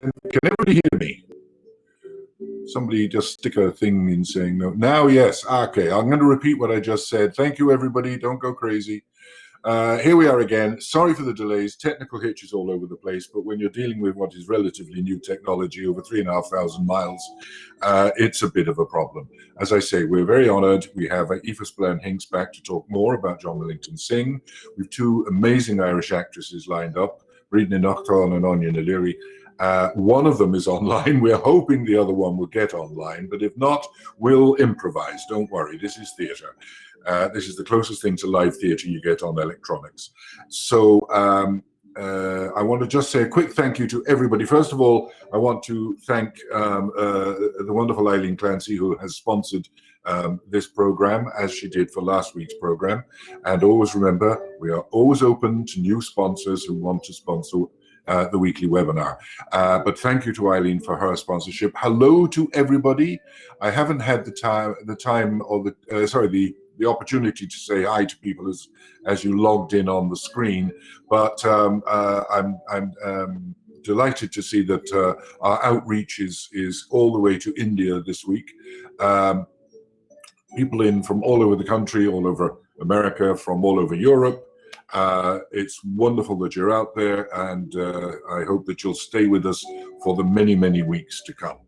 Can everybody hear me? Somebody just stick a thing in saying no. Now, yes. Okay, I'm going to repeat what I just said. Thank you, everybody. Don't go crazy. Here we are again. Sorry for the delays, technical hitches all over the place, but when you're dealing with what is relatively new technology over 3,500 miles, it's a bit of a problem. As I say, we're very honored. We have Aoife Spillane-Hinks back to talk more about John Millington Synge. We've two amazing Irish actresses lined up, Bríd Nachtáil and Onion O'Leary. One of them is online. We're hoping the other one will get online, but if not, we'll improvise. Don't worry, this is theatre. This is the closest thing to live theatre you get on electronics. So I want to just say a quick thank you to everybody. First of all, I want to thank the wonderful Eileen Clancy, who has sponsored this program, as she did for last week's program. And always remember, we are always open to new sponsors who want to sponsor the weekly webinar. But thank you to Eileen for her sponsorship. Hello to everybody. I haven't had the opportunity to say hi to people as you logged in on the screen, but I'm delighted to see that our outreach is all the way to India this week. People in from all over the country, all over America, from all over Europe. It's wonderful that you're out there, and I hope that you'll stay with us for the many, many weeks to come.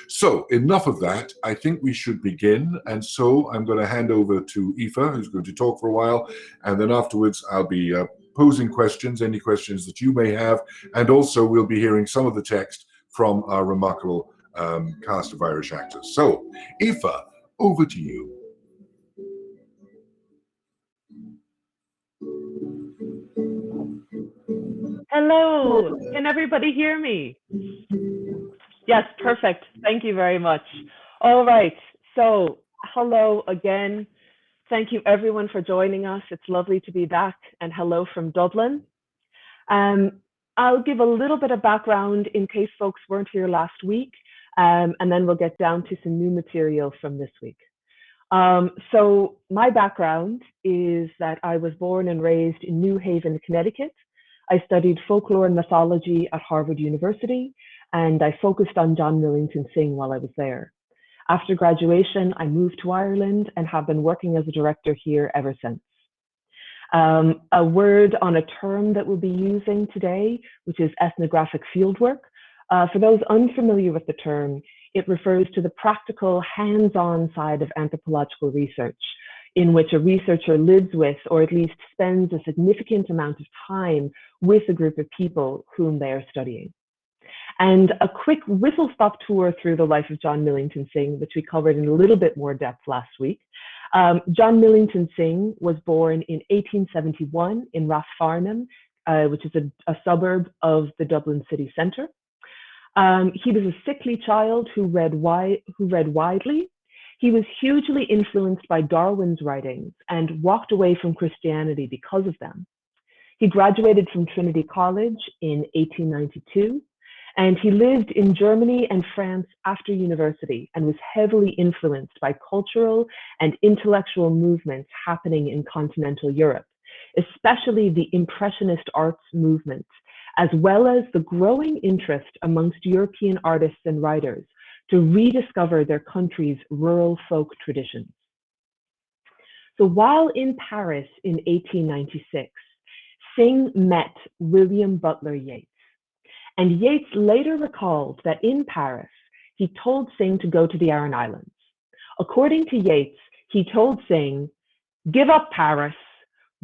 So enough of that. I think we should begin, and so I'm going to hand over to Aoife, who's going to talk for a while, and then afterwards I'll be posing questions, any questions that you may have, and also we'll be hearing some of the text from our remarkable cast of Irish actors. So Aoife, over to you. Hello, can everybody hear me? Yes, perfect. Thank you very much. All right, so hello again. Thank you everyone for joining us. It's lovely to be back, and hello from Dublin. I'll give a little bit of background in case folks weren't here last week, and then we'll get down to some new material from this week. So my background is that I was born and raised in New Haven, Connecticut. I studied folklore and mythology at Harvard University, and I focused on John Millington Synge while I was there. After graduation, I moved to Ireland and have been working as a director here ever since. A word on a term that we'll be using today, which is ethnographic fieldwork. For those unfamiliar with the term, it refers to the practical, hands-on side of anthropological research, in which a researcher lives with, or at least spends a significant amount of time with a group of people whom they are studying. And a quick whistle-stop tour through the life of John Millington Synge, which we covered in a little bit more depth last week. John Millington Synge was born in 1871 in Rathfarnham, which is a suburb of the Dublin city centre. He was a sickly child who read widely. He was hugely influenced by Darwin's writings and walked away from Christianity because of them. He graduated from Trinity College in 1892, and he lived in Germany and France after university and was heavily influenced by cultural and intellectual movements happening in continental Europe, especially the Impressionist arts movement, as well as the growing interest amongst European artists and writers to rediscover their country's rural folk traditions. So while in Paris in 1896, Synge met William Butler Yeats. And Yeats later recalled that in Paris, he told Synge to go to the Aran Islands. According to Yeats, he told Synge, "Give up Paris,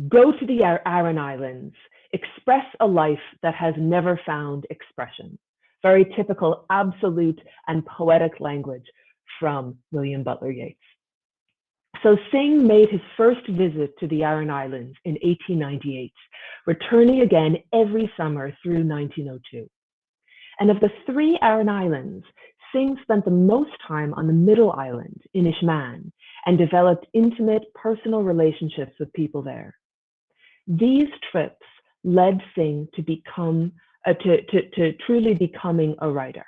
go to the Aran Islands, express a life that has never found expression." Very typical, absolute, and poetic language from William Butler Yeats. So Synge made his first visit to the Aran Islands in 1898, returning again every summer through 1902. And of the three Aran Islands, Synge spent the most time on the middle island in Ishman and developed intimate personal relationships with people there. These trips led Synge to become to truly becoming a writer.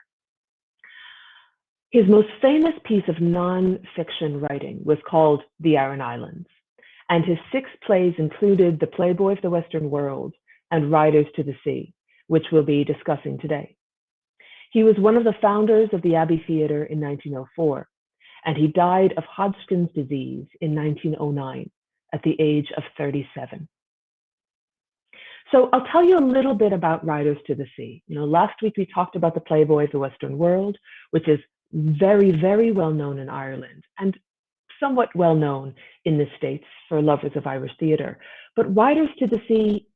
His most famous piece of non-fiction writing was called The Aran Islands, and his 6 plays included The Playboy of the Western World and Riders to the Sea, which we'll be discussing today. He was one of the founders of the Abbey Theatre in 1904, and he died of Hodgkin's disease in 1909 at the age of 37. So I'll tell you a little bit about Riders to the Sea. Last week we talked about the Playboy of the Western World, which is very, very well known in Ireland and somewhat well known in the States for lovers of Irish theatre. But Riders to the Sea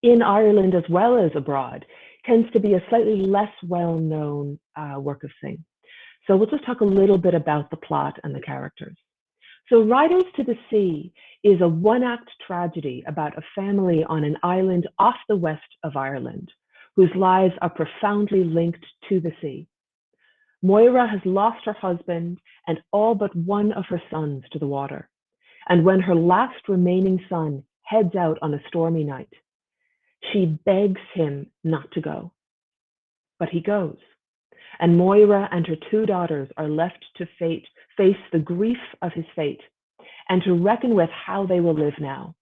in Ireland as well as abroad tends to be a slightly less well-known work of Singh. So we'll just talk a little bit about the plot and the characters. So Riders to the Sea is a one-act tragedy about a family on an island off the west of Ireland, whose lives are profoundly linked to the sea. Moira has lost her husband and all but one of her sons to the water. And when her last remaining son heads out on a stormy night, she begs him not to go. But he goes. And Moira and her two daughters are left to face the grief of his fate and to reckon with how they will live now.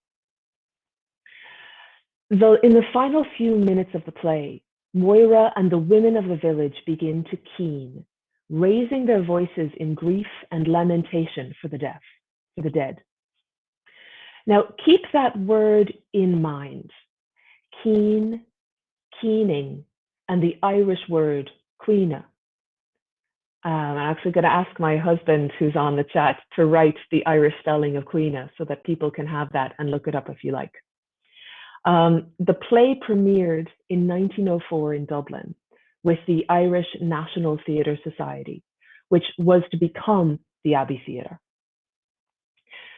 Though in the final few minutes of the play, Moira and the women of the village begin to keen, raising their voices in grief and lamentation for the dead. Now, keep that word in mind. Keen, keening, and the Irish word cuina. I'm actually going to ask my husband, who's on the chat, to write the Irish spelling of cuina so that people can have that and look it up if you like. The play premiered in 1904 in Dublin with the Irish National Theatre Society, which was to become the Abbey Theatre.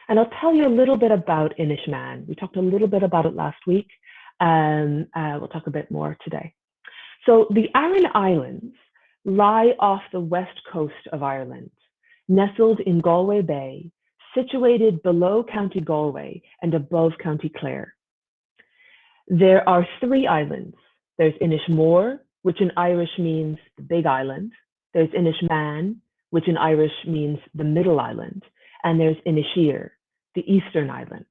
And I'll tell you a little bit about Inishmaan. We talked a little bit about it last week, and we'll talk a bit more today. So the Aran Islands lie off the west coast of Ireland, nestled in Galway Bay, situated below County Galway and above County Clare. There are three islands. There's Inishmore, which in Irish means the Big Island. There's Inishmaan, which in Irish means the Middle Island. And there's Inisheer, the Eastern Island.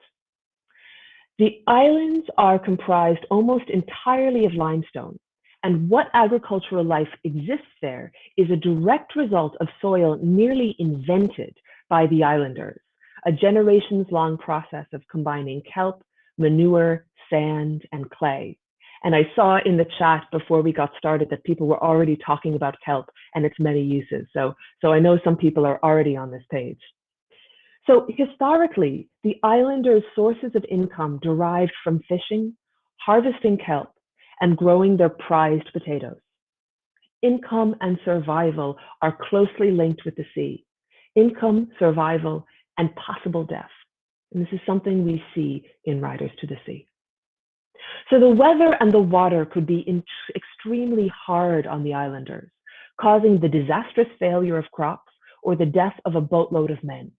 The islands are comprised almost entirely of limestone, and what agricultural life exists there is a direct result of soil nearly invented by the islanders, a generations-long process of combining kelp, manure, sand, and clay. And I saw in the chat before we got started that people were already talking about kelp and its many uses. So I know some people are already on this page. So historically, the islanders' sources of income derived from fishing, harvesting kelp, and growing their prized potatoes. Income and survival are closely linked with the sea. Income, survival, and possible death. And this is something we see in Riders to the Sea. So the weather and the water could be extremely hard on the islanders, causing the disastrous failure of crops or the death of a boatload of men.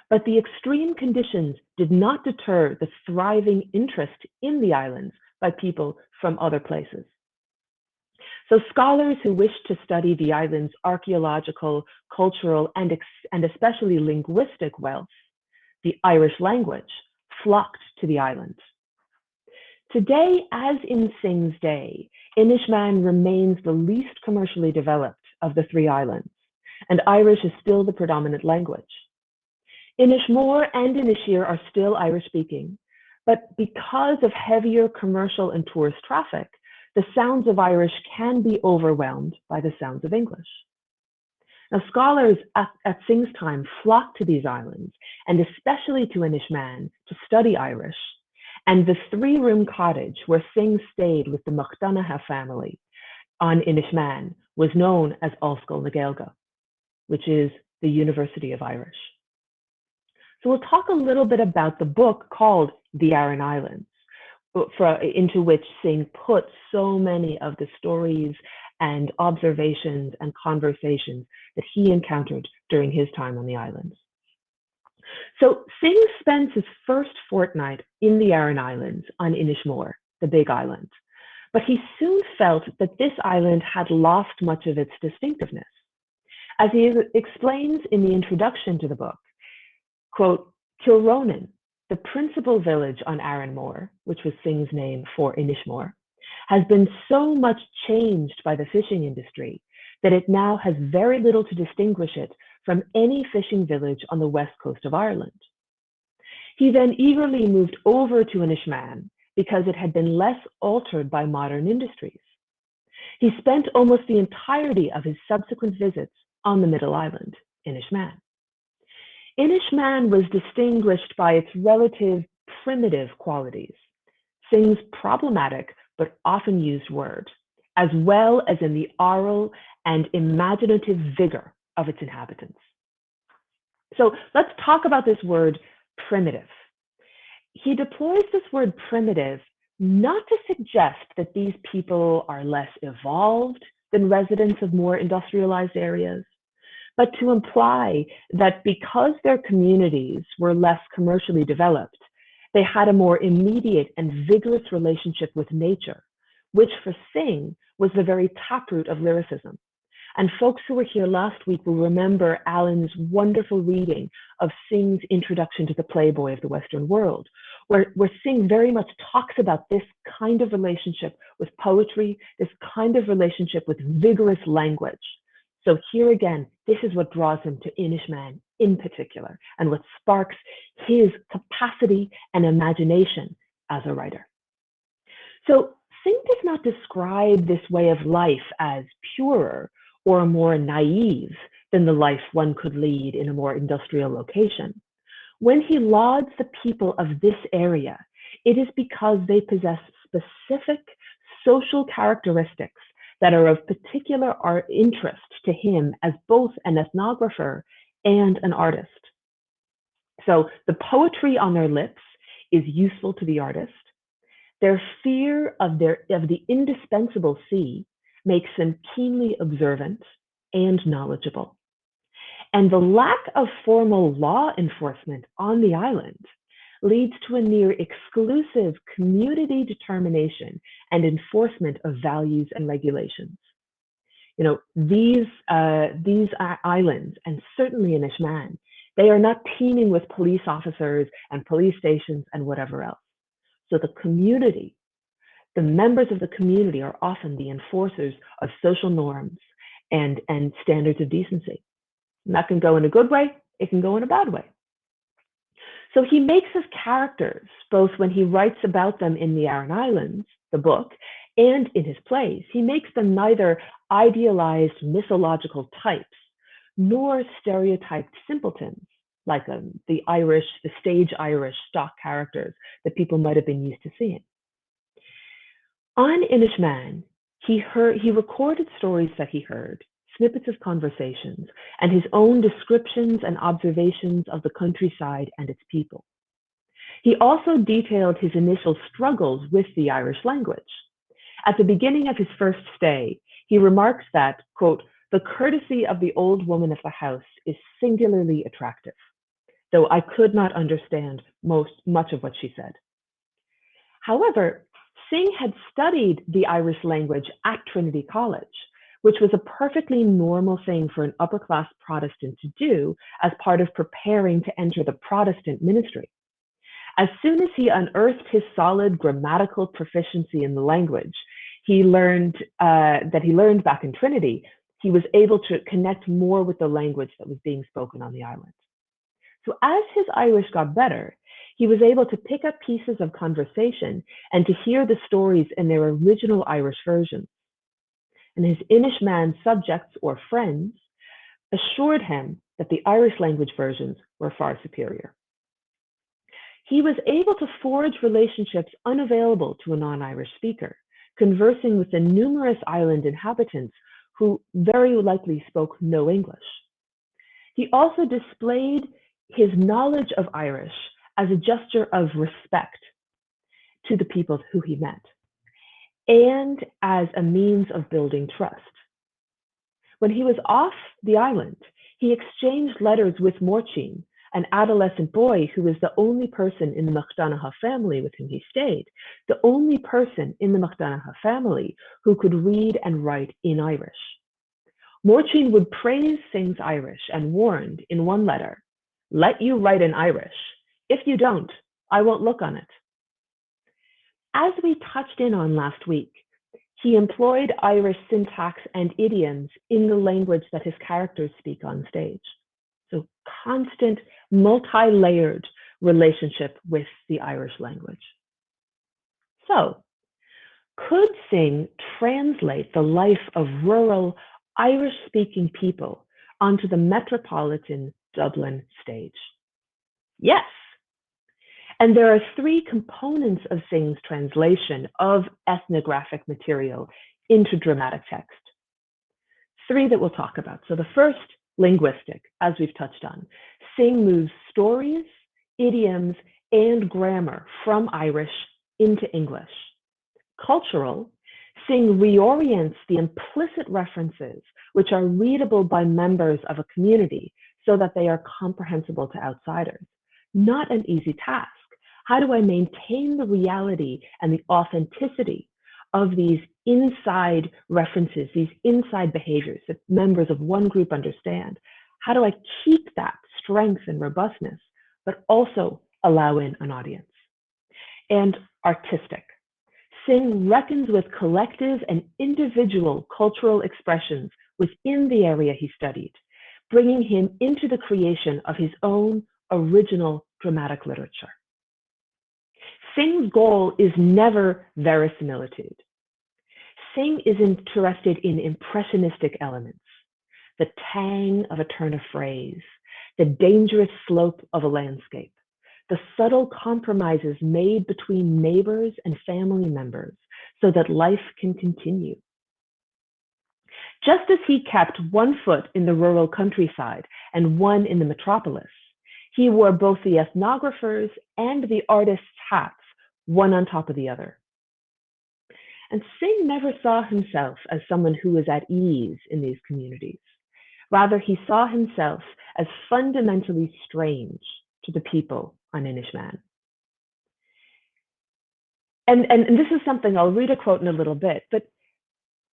But the extreme conditions did not deter the thriving interest in the islands by people from other places. So scholars who wished to study the island's archaeological, cultural, and especially linguistic wealth, the Irish language, flocked to the island. Today, as in Singh's day, Inishmaan remains the least commercially developed of the three islands, and Irish is still the predominant language. Inishmore and Inisheer are still Irish-speaking, but because of heavier commercial and tourist traffic, the sounds of Irish can be overwhelmed by the sounds of English. Now, scholars at Singh's time flocked to these islands, and especially to Inishmaan, to study Irish, and the three-room cottage where Singh stayed with the McDonagh family on Inishmaan was known as Ulscoil na Gaeilge, which is the University of Irish. So we'll talk a little bit about the book called The Aran Islands, into which Singh put so many of the stories and observations and conversations that he encountered during his time on the islands. So Singh spends his first fortnight in the Aran Islands on Inishmore, the Big Island, but he soon felt that this island had lost much of its distinctiveness. As he explains in the introduction to the book, quote, Kilronan, the principal village on Aranmor, which was Singh's name for Inishmore, has been so much changed by the fishing industry that it now has very little to distinguish it from any fishing village on the west coast of Ireland. He then eagerly moved over to Inishmaan because it had been less altered by modern industries. He spent almost the entirety of his subsequent visits on the Middle Island, Inishmaan. Inishmaan was distinguished by its relative primitive qualities, Synge's problematic but often used word, as well as in the oral and imaginative vigor of its inhabitants. So let's talk about this word primitive. He deploys this word primitive not to suggest that these people are less evolved than residents of more industrialized areas, but to imply that because their communities were less commercially developed, they had a more immediate and vigorous relationship with nature, which for Synge was the very taproot of lyricism. And folks who were here last week will remember Alan's wonderful reading of Synge's introduction to the Playboy of the Western World, where Synge very much talks about this kind of relationship with poetry, this kind of relationship with vigorous language. So here again, this is what draws him to Inishmaan in particular, and what sparks his capacity and imagination as a writer. So Synge does not describe this way of life as purer or more naive than the life one could lead in a more industrial location. When he lauds the people of this area, it is because they possess specific social characteristics that are of particular interest to him as both an ethnographer and an artist. So the poetry on their lips is useful to the artist. Their fear of the indispensable sea makes them keenly observant and knowledgeable. And the lack of formal law enforcement on the island leads to a near exclusive community determination and enforcement of values and regulations. You know, these islands, and certainly in Inishmaan, they are not teeming with police officers and police stations and whatever else. So the community, the members of the community are often the enforcers of social norms and standards of decency. And that can go in a good way, it can go in a bad way. So he makes his characters, both when he writes about them in the Aran Islands, the book, and in his plays, he makes them neither idealized mythological types, nor stereotyped simpletons, like the stage Irish stock characters that people might have been used to seeing. On Inishmaan, he recorded stories that he heard, snippets of conversations, and his own descriptions and observations of the countryside and its people. He also detailed his initial struggles with the Irish language. At the beginning of his first stay, he remarks that, quote, "the courtesy of the old woman of the house is singularly attractive, though I could not understand much of what she said." However, Synge had studied the Irish language at Trinity College, which was a perfectly normal thing for an upper-class Protestant to do as part of preparing to enter the Protestant ministry. As soon as he unearthed his solid grammatical proficiency in the language he learned back in Trinity, he was able to connect more with the language that was being spoken on the island. So as his Irish got better, he was able to pick up pieces of conversation and to hear the stories in their original Irish versions. And his Inishmaan subjects or friends assured him that the Irish language versions were far superior. He was able to forge relationships unavailable to a non-Irish speaker, conversing with the numerous island inhabitants who very likely spoke no English. He also displayed his knowledge of Irish as a gesture of respect to the people who he met, and as a means of building trust. When he was off the island, he exchanged letters with Morchin, an adolescent boy who was the only person in the MacDonagh family with whom he stayed, the only person in the MacDonagh family who could read and write in Irish. Morchin would praise Synge's Irish and warned in one letter, "Let you write in Irish. If you don't, I won't look on it." As we touched in on last week, he employed Irish syntax and idioms in the language that his characters speak on stage. So constant, multi-layered relationship with the Irish language. So, could Synge translate the life of rural Irish-speaking people onto the metropolitan Dublin stage? Yes. And there are three components of Synge's translation of ethnographic material into dramatic text. Three that we'll talk about. So the first, linguistic, as we've touched on. Synge moves stories, idioms, and grammar from Irish into English. Cultural, Synge reorients the implicit references which are readable by members of a community so that they are comprehensible to outsiders. Not an easy task. How do I maintain the reality and the authenticity of these inside references, these inside behaviors that members of one group understand? How do I keep that strength and robustness, but also allow in an audience? And artistic. Synge reckons with collective and individual cultural expressions within the area he studied, bringing him into the creation of his own original dramatic literature. Synge's goal is never verisimilitude. Synge is interested in impressionistic elements, the tang of a turn of phrase, the dangerous slope of a landscape, the subtle compromises made between neighbors and family members so that life can continue. Just as he kept one foot in the rural countryside and one in the metropolis, he wore both the ethnographer's and the artist's hats, one on top of the other. And Synge never saw himself as someone who was at ease in these communities. Rather, he saw himself as fundamentally strange to the people on Inishmaan. And this is something, I'll read a quote in a little bit, but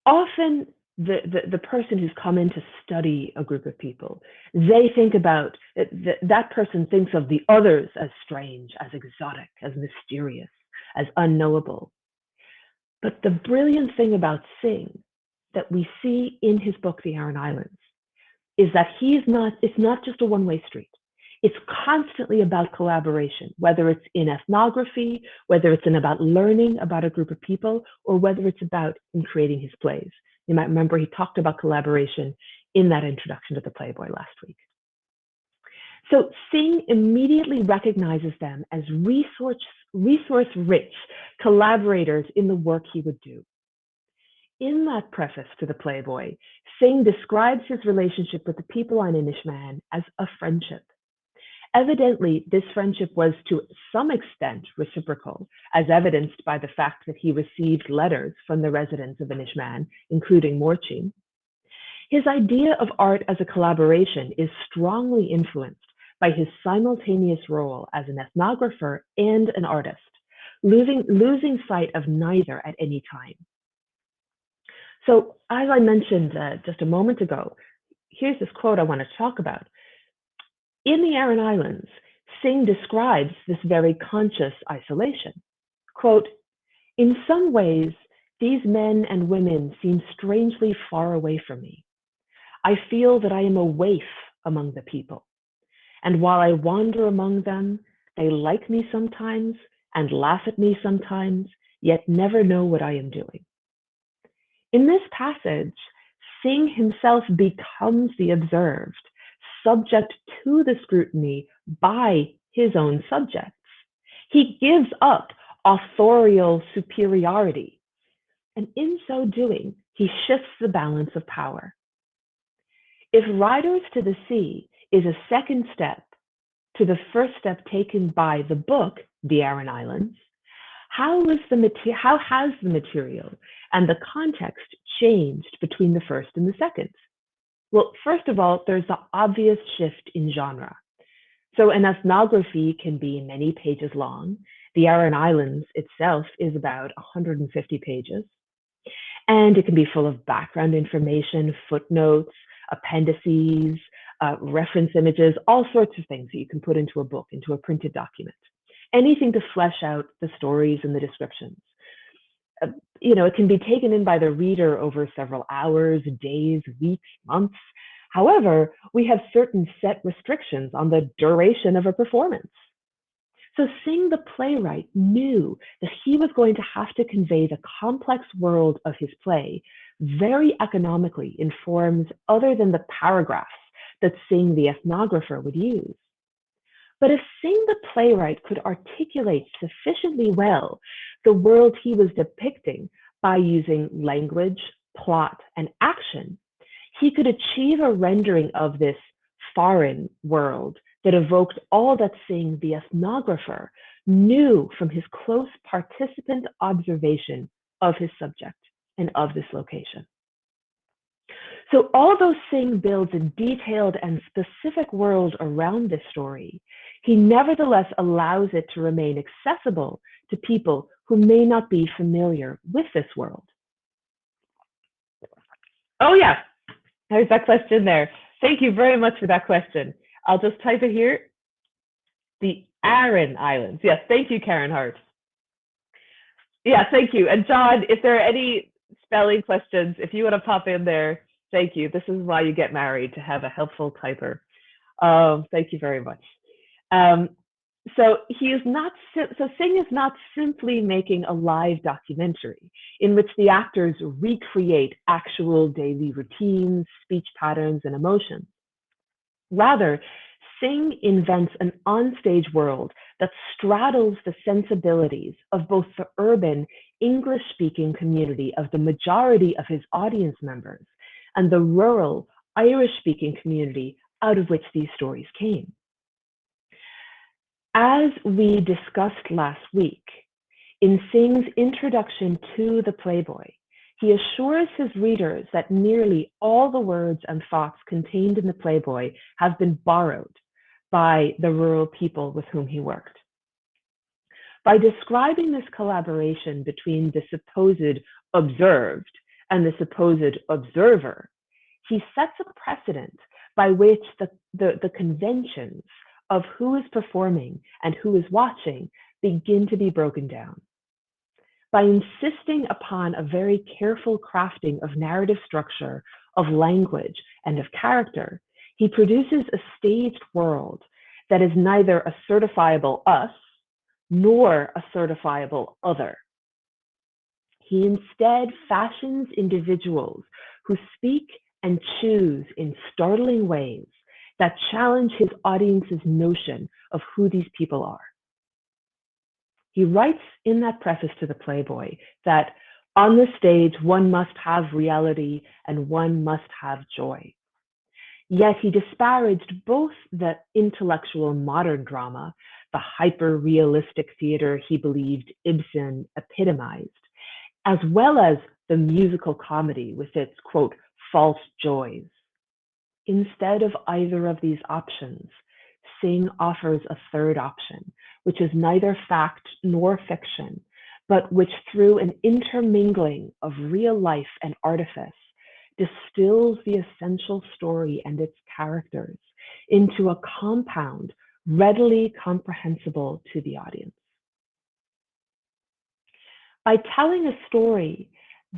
often the person who's come in to study a group of people, they think about, that person thinks of the others as strange, as exotic, as mysterious, as unknowable. But the brilliant thing about Synge that we see in his book, The Aran Islands, is that it's not just a one-way street. It's constantly about collaboration, whether it's in ethnography, whether it's in about learning about a group of people, or whether it's about in creating his plays. You might remember he talked about collaboration in that introduction to the Playboy last week. So Synge immediately recognizes them as resource-rich collaborators in the work he would do. In that preface to the Playboy, Synge describes his relationship with the people on Inishmaan as a friendship. Evidently, this friendship was to some extent reciprocal, as evidenced by the fact that he received letters from the residents of Inishmaan, including Morchin. His idea of art as a collaboration is strongly influenced by his simultaneous role as an ethnographer and an artist, losing sight of neither at any time. So, as I mentioned just a moment ago, here's this quote I want to talk about. In the Aran Islands, Synge describes this very conscious isolation. Quote, "In some ways, these men and women seem strangely far away from me. I feel that I am a waif among the people. And while I wander among them, they like me sometimes and laugh at me sometimes, yet never know what I am doing." In this passage, Synge himself becomes the observed, subject to the scrutiny by his own subjects. He gives up authorial superiority, and in so doing, he shifts the balance of power. If Riders to the Sea is a second step to the first step taken by the book, The Aran Islands, how has the material and the context changed between the first and the second? Well, first of all, there's the obvious shift in genre. So an ethnography can be many pages long. The Aran Islands itself is about 150 pages. And it can be full of background information, footnotes, appendices, reference images, all sorts of things that you can put into a book, into a printed document. anything to flesh out the stories and the descriptions. It can be taken in by the reader over several hours, days, weeks, months. However, we have certain set restrictions on the duration of a performance. So Synge the playwright knew that he was going to have to convey the complex world of his play very economically in forms other than the paragraphs that Synge the ethnographer would use. But if Synge the playwright could articulate sufficiently well the world he was depicting by using language, plot, and action, he could achieve a rendering of this foreign world that evoked all that Synge the ethnographer knew from his close participant observation of his subject and of this location. So although Synge builds a detailed and specific world around this story, he nevertheless allows it to remain accessible to people who may not be familiar with this world. Oh yeah, there's that question there. Thank you very much for that question. I'll just type it here. The Aran Islands. Yes, thank you, Karen Hart. Yeah, thank you. And John, if there are any spelling questions, if you want to pop in there, thank you. This is why you get married, to have a helpful typer. Thank you very much. So Synge is not simply making a live documentary in which the actors recreate actual daily routines, speech patterns, and emotions. Rather, Synge invents an onstage world that straddles the sensibilities of both the urban English-speaking community of the majority of his audience members and the rural Irish-speaking community out of which these stories came. As we discussed last week, in Synge's introduction to the Playboy, he assures his readers that nearly all the words and thoughts contained in the Playboy have been borrowed by the rural people with whom he worked. By describing this collaboration between the supposed observed and the supposed observer, he sets a precedent by which the conventions of who is performing and who is watching begin to be broken down. By insisting upon a very careful crafting of narrative structure, of language, and of character, he produces a staged world that is neither a certifiable us nor a certifiable other. He instead fashions individuals who speak and choose in startling ways that challenge his audience's notion of who these people are. He writes in that preface to the Playboy that on the stage, one must have reality and one must have joy. Yet he disparaged both the intellectual modern drama, the hyper-realistic theater he believed Ibsen epitomized, as well as the musical comedy with its, quote, false joys. Instead of either of these options, Synge offers a third option, which is neither fact nor fiction, but which through an intermingling of real life and artifice distills the essential story and its characters into a compound readily comprehensible to the audience. By telling a story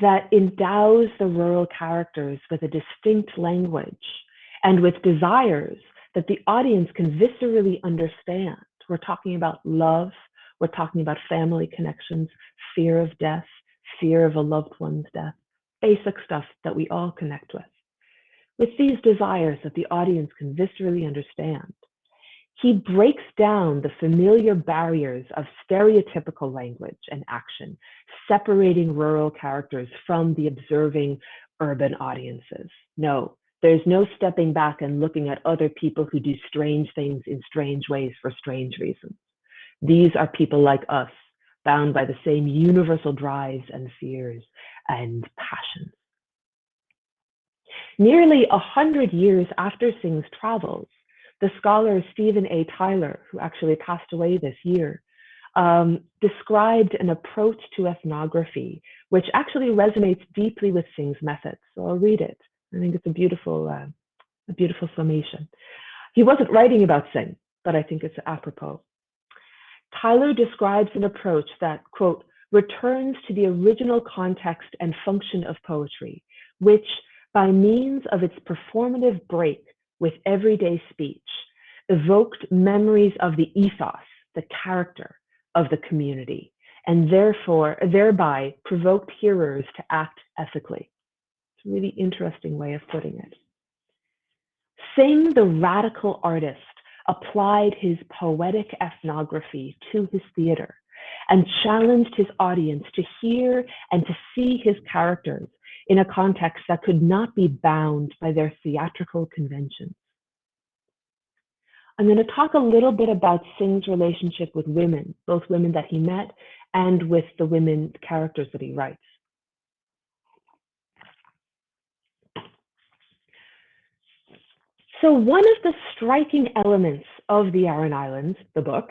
that endows the rural characters with a distinct language and with desires that the audience can viscerally understand, we're talking about love, we're talking about family connections, fear of death, fear of a loved one's death, basic stuff that we all connect with. With these desires that the audience can viscerally understand, he breaks down the familiar barriers of stereotypical language and action, separating rural characters from the observing urban audiences. No, there's no stepping back and looking at other people who do strange things in strange ways for strange reasons. These are people like us, bound by the same universal drives and fears and passions. Nearly 100 years after Synge's travels, the scholar Stephen A. Tyler, who actually passed away this year, described an approach to ethnography, which actually resonates deeply with Synge's methods. So I'll read it. I think it's a beautiful summation. He wasn't writing about Synge, but I think it's apropos. Tyler describes an approach that, quote, returns to the original context and function of poetry, which, by means of its performative break with everyday speech, evoked memories of the ethos, the character of the community, and thereby provoked hearers to act ethically. It's a really interesting way of putting it. Synge, the radical artist, applied his poetic ethnography to his theater and challenged his audience to hear and to see his characters in a context that could not be bound by their theatrical conventions. I'm going to talk a little bit about Synge's relationship with women, both women that he met and with the women characters that he writes. So one of the striking elements of the Aran Islands, the book,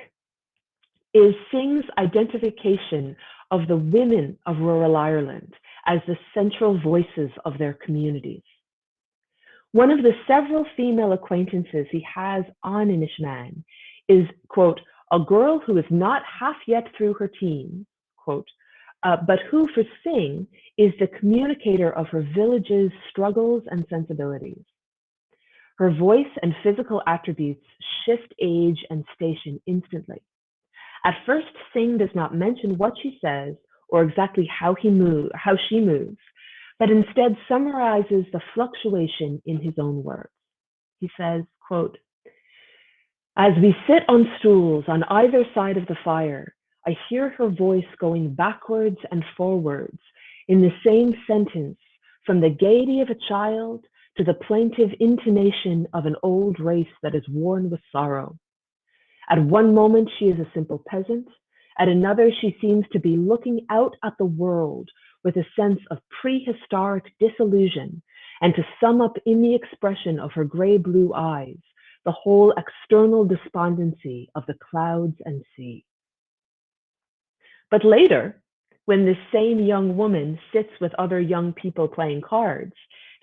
is Synge's identification of the women of rural Ireland as the central voices of their communities. One of the several female acquaintances he has on Inishmaan is, quote, a girl who is not half yet through her teens, quote, but who for Synge is the communicator of her village's struggles and sensibilities. Her voice and physical attributes shift age and station instantly. At first, Synge does not mention what she says or exactly how she moves, but instead summarizes the fluctuation in his own words. He says, quote, as we sit on stools on either side of the fire, I hear her voice going backwards and forwards in the same sentence, from the gaiety of a child to the plaintive intonation of an old race that is worn with sorrow. At one moment, she is a simple peasant. At another, she seems to be looking out at the world with a sense of prehistoric disillusion, and to sum up in the expression of her gray-blue eyes, the whole external despondency of the clouds and sea. But later, when this same young woman sits with other young people playing cards,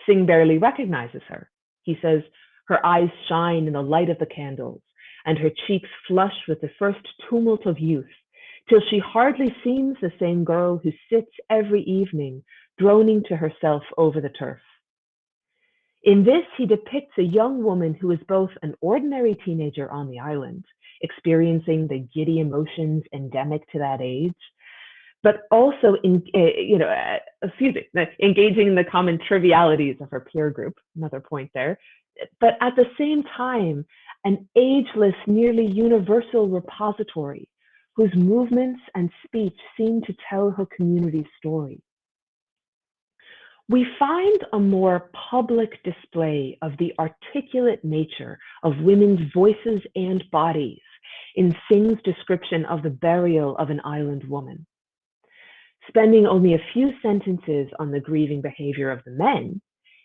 Synge barely recognizes her. He says, her eyes shine in the light of the candles, and her cheeks flush with the first tumult of youth, till she hardly seems the same girl who sits every evening droning to herself over the turf. In this, he depicts a young woman who is both an ordinary teenager on the island, experiencing the giddy emotions endemic to that age, but also engaging in the common trivialities of her peer group, another point there, but at the same time, an ageless, nearly universal repository whose movements and speech seem to tell her community's story. We find a more public display of the articulate nature of women's voices and bodies in Synge's description of the burial of an island woman. Spending only a few sentences on the grieving behavior of the men,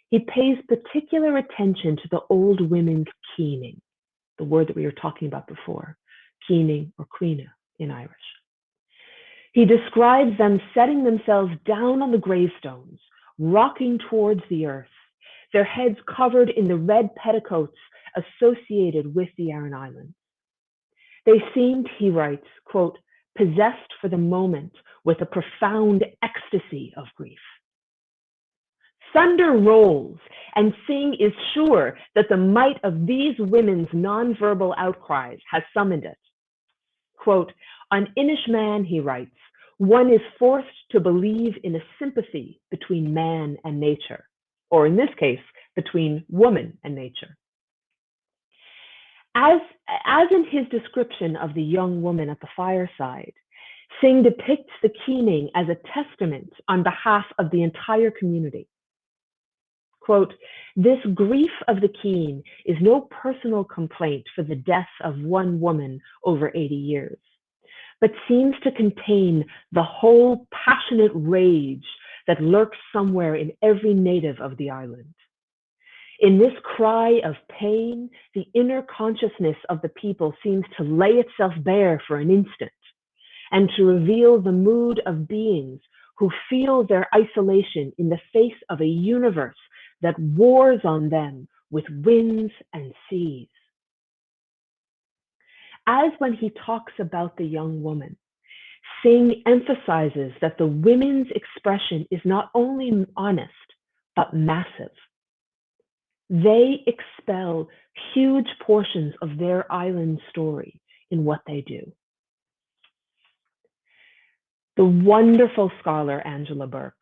he pays particular attention to the old women's keening, the word that we were talking about before, keening or queena in Irish. He describes them setting themselves down on the gravestones, rocking towards the earth, their heads covered in the red petticoats associated with the Aran Islands. They seemed, he writes, quote, possessed for the moment with a profound ecstasy of grief. Thunder rolls, and Synge is sure that the might of these women's nonverbal outcries has summoned it. Quote, on Inishmaan, he writes, one is forced to believe in a sympathy between man and nature, or in this case, between woman and nature. As in his description of the young woman at the fireside, Synge depicts the keening as a testament on behalf of the entire community. Quote, this grief of the keen is no personal complaint for the death of one woman over 80 years, but seems to contain the whole passionate rage that lurks somewhere in every native of the island. In this cry of pain, the inner consciousness of the people seems to lay itself bare for an instant, and to reveal the mood of beings who feel their isolation in the face of a universe that wars on them with winds and seas. as when he talks about the young woman, Synge emphasizes that the women's expression is not only honest, but massive. They expel huge portions of their island story in what they do. The wonderful scholar Angela Burke,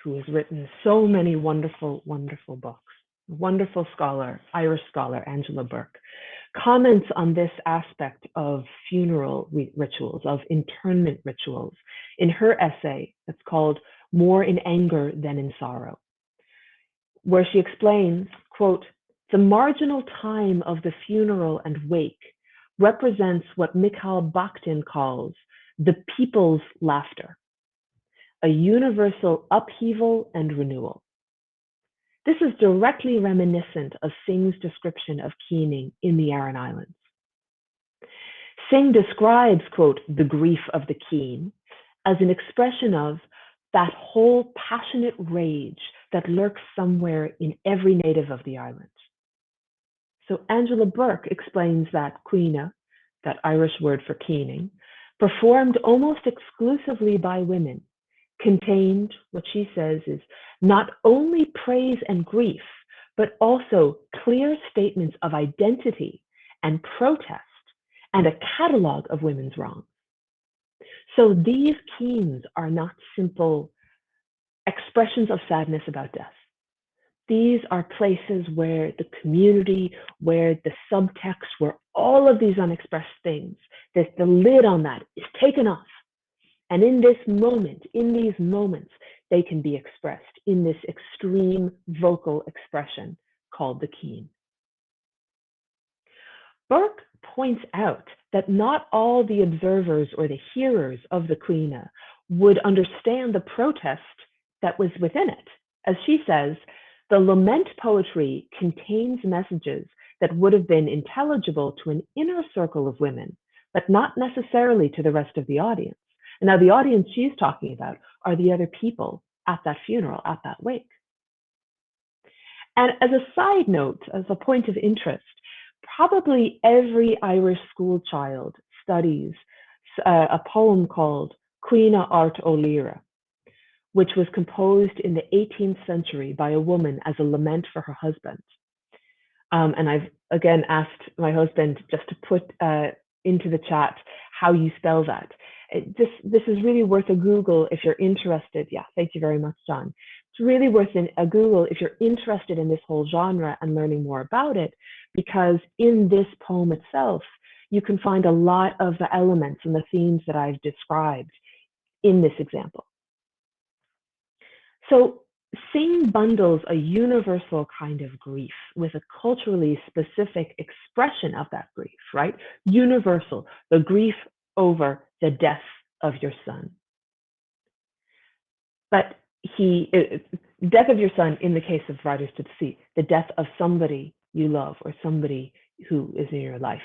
who has written so many wonderful, wonderful books, wonderful scholar, Irish scholar Angela Burke, comments on this aspect of funeral rituals, of internment rituals, in her essay that's called More in Anger Than in Sorrow, where she explains, quote, the marginal time of the funeral and wake represents what Mikhail Bakhtin calls the people's laughter, a universal upheaval and renewal. This is directly reminiscent of Synge's description of keening in the Aran Islands. Synge describes, quote, the grief of the keen as an expression of that whole passionate rage that lurks somewhere in every native of the island. So Angela Burke explains that cuina, that Irish word for keening, performed almost exclusively by women, contained what she says is not only praise and grief, but also clear statements of identity and protest and a catalog of women's wrongs. So these keens are not simple expressions of sadness about death. These are places where the community, where the subtext, where all of these unexpressed things, that the lid on that is taken off. And in this moment, in these moments, they can be expressed in this extreme vocal expression called the keen. Burke points out that not all the observers or the hearers of the cuina would understand the protest that was within it. As she says, the lament poetry contains messages that would have been intelligible to an inner circle of women, but not necessarily to the rest of the audience. And now the audience she's talking about are the other people at that funeral, at that wake. And as a side note, as a point of interest, probably every Irish school child studies a poem called Cuina Art O Lear, which was composed in the 18th century by a woman as a lament for her husband. And I've again asked my husband just to put into the chat how you spell that. This is really worth a Google if you're interested. Yeah, thank you very much, John. It's really worth a Google if you're interested in this whole genre and learning more about it, because in this poem itself, you can find a lot of the elements and the themes that I've described in this example. So Synge bundles a universal kind of grief with a culturally specific expression of that grief, right? Universal, the grief over the death of your son. But death of your son in the case of Riders to the Sea, the death of somebody you love or somebody who is in your life.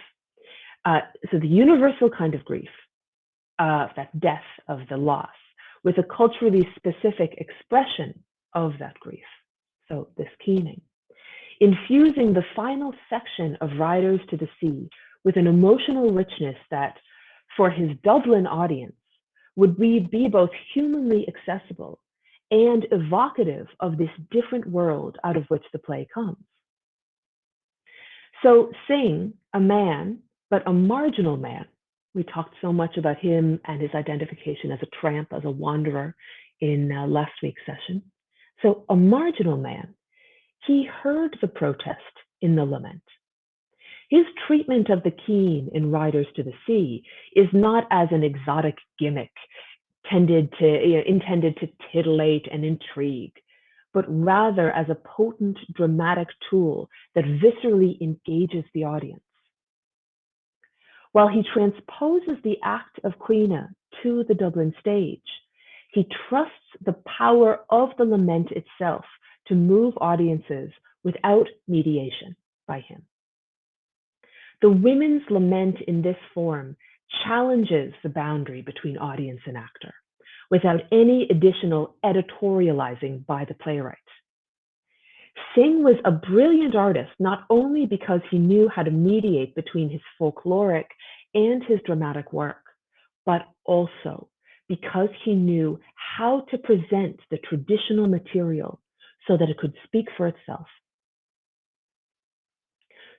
So the universal kind of grief, that death of the loss, with a culturally specific expression of that grief. So this keening. Infusing the final section of Riders to the Sea with an emotional richness that, for his Dublin audience, would be both humanly accessible and evocative of this different world out of which the play comes. So Synge, a man, but a marginal man. We talked so much about him and his identification as a tramp, as a wanderer in last week's session. So a marginal man, he heard the protest in the lament. His treatment of the keen in Riders to the Sea is not as an exotic gimmick intended to titillate and intrigue, but rather as a potent dramatic tool that viscerally engages the audience. While he transposes the act of cuina to the Dublin stage, he trusts the power of the lament itself to move audiences without mediation by him. The women's lament in this form challenges the boundary between audience and actor without any additional editorializing by the playwright. Synge was a brilliant artist, not only because he knew how to mediate between his folkloric and his dramatic work, but also because he knew how to present the traditional material so that it could speak for itself.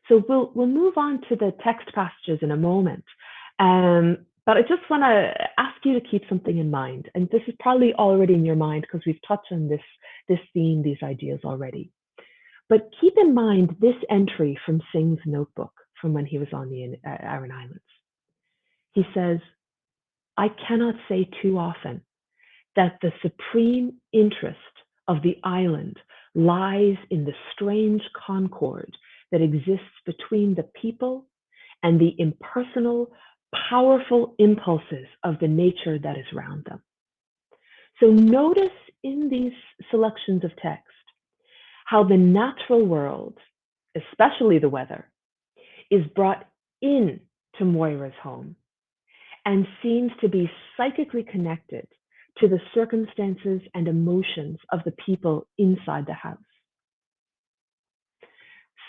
So we'll move on to the text passages in a moment. But I just want to ask you to keep something in mind. And this is probably already in your mind because we've touched on this theme, these ideas already. But keep in mind this entry from Singh's notebook from when he was on the Aran Islands. He says, "I cannot say too often that the supreme interest of the island lies in the strange concord that exists between the people and the impersonal, powerful impulses of the nature that is around them." So notice in these selections of text how the natural world, especially the weather, is brought in to Moira's home and seems to be psychically connected to the circumstances and emotions of the people inside the house.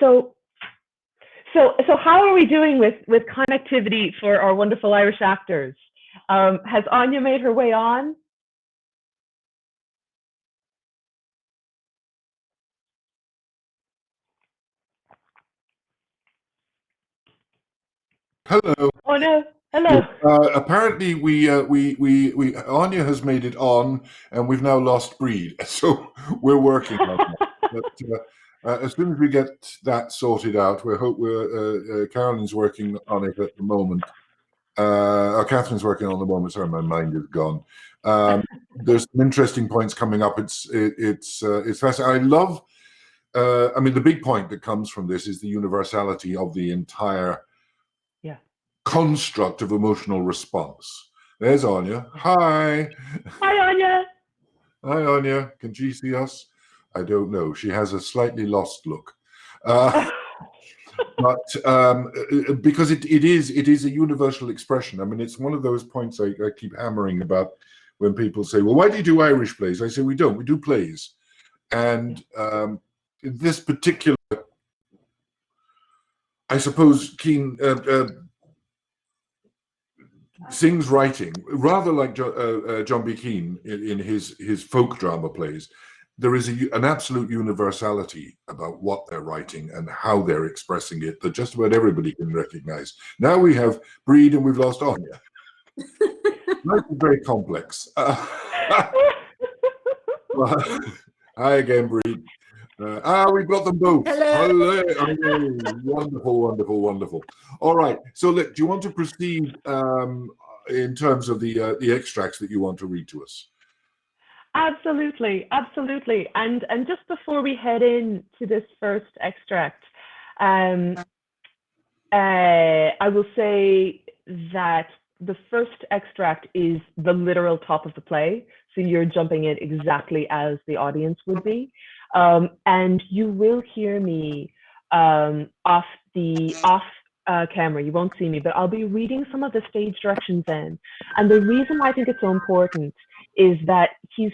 So how are we doing with connectivity for our wonderful Irish actors? Has Anya made her way on? Hello. Oh no, hello. Apparently, Anya has made it on, and we've now lost Breed. So we're working on that. But as soon as we get that sorted out, Carolyn's working on it at the moment. Catherine's working on the moment. Sorry, my mind is gone. There's some interesting points coming up. It's fascinating. I love. I mean, the big point that comes from this is the universality of the entire construct of emotional response. There's Anya. Hi. Hi, Anya. Hi, Anya. Can she see us? I don't know. She has a slightly lost look. But because it is a universal expression. I mean, it's one of those points I keep hammering about when people say, well, why do you do Irish plays? I say, we don't. We do plays. And this particular, I suppose, Singh's writing, rather like John B. Keane in his folk drama plays, there is an absolute universality about what they're writing and how they're expressing it that just about everybody can recognize. Now we have Breed and we've lost Anya. Life is very complex. Well, hi again, Breed. We've got them both. Hello. Hello. Wonderful, wonderful, wonderful. All right. So, look, do you want to proceed in terms of the extracts that you want to read to us? Absolutely, absolutely. And just before we head into this first extract, I will say that the first extract is the literal top of the play. So you're jumping in exactly as the audience would be. And you will hear me off camera. You won't see me, but I'll be reading some of the stage directions in. And the reason why I think it's so important is that he's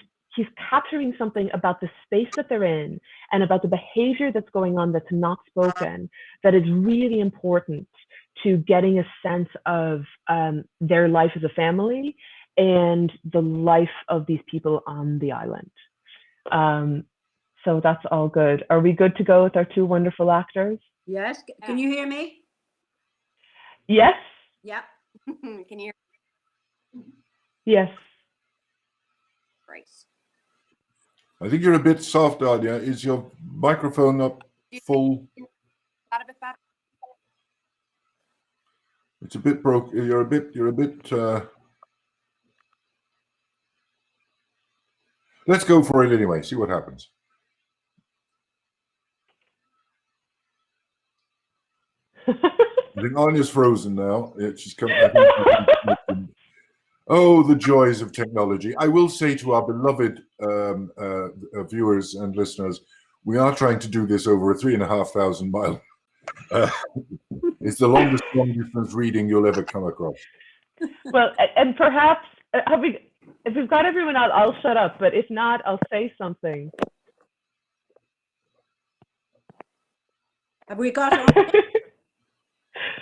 capturing something about the space that they're in and about the behavior that's going on that's not spoken, that is really important to getting a sense of their life as a family and the life of these people on the island. So that's all good. Are we good to go with our two wonderful actors? Yes. Can you hear me? Yes. Yep. Can you hear me? Yes. Great. I think you're a bit soft, Anya. Is your microphone up full? Got a bit better. It's a bit broke. You're a bit. Let's go for it anyway. See what happens. I think Anya's frozen now. She's coming. Oh, the joys of technology. I will say to our beloved viewers and listeners, we are trying to do this over a 3,500 mile. It's the longest long distance reading you'll ever come across. Well, and perhaps if we've got everyone out, I'll shut up. But if not, I'll say something. Have we got?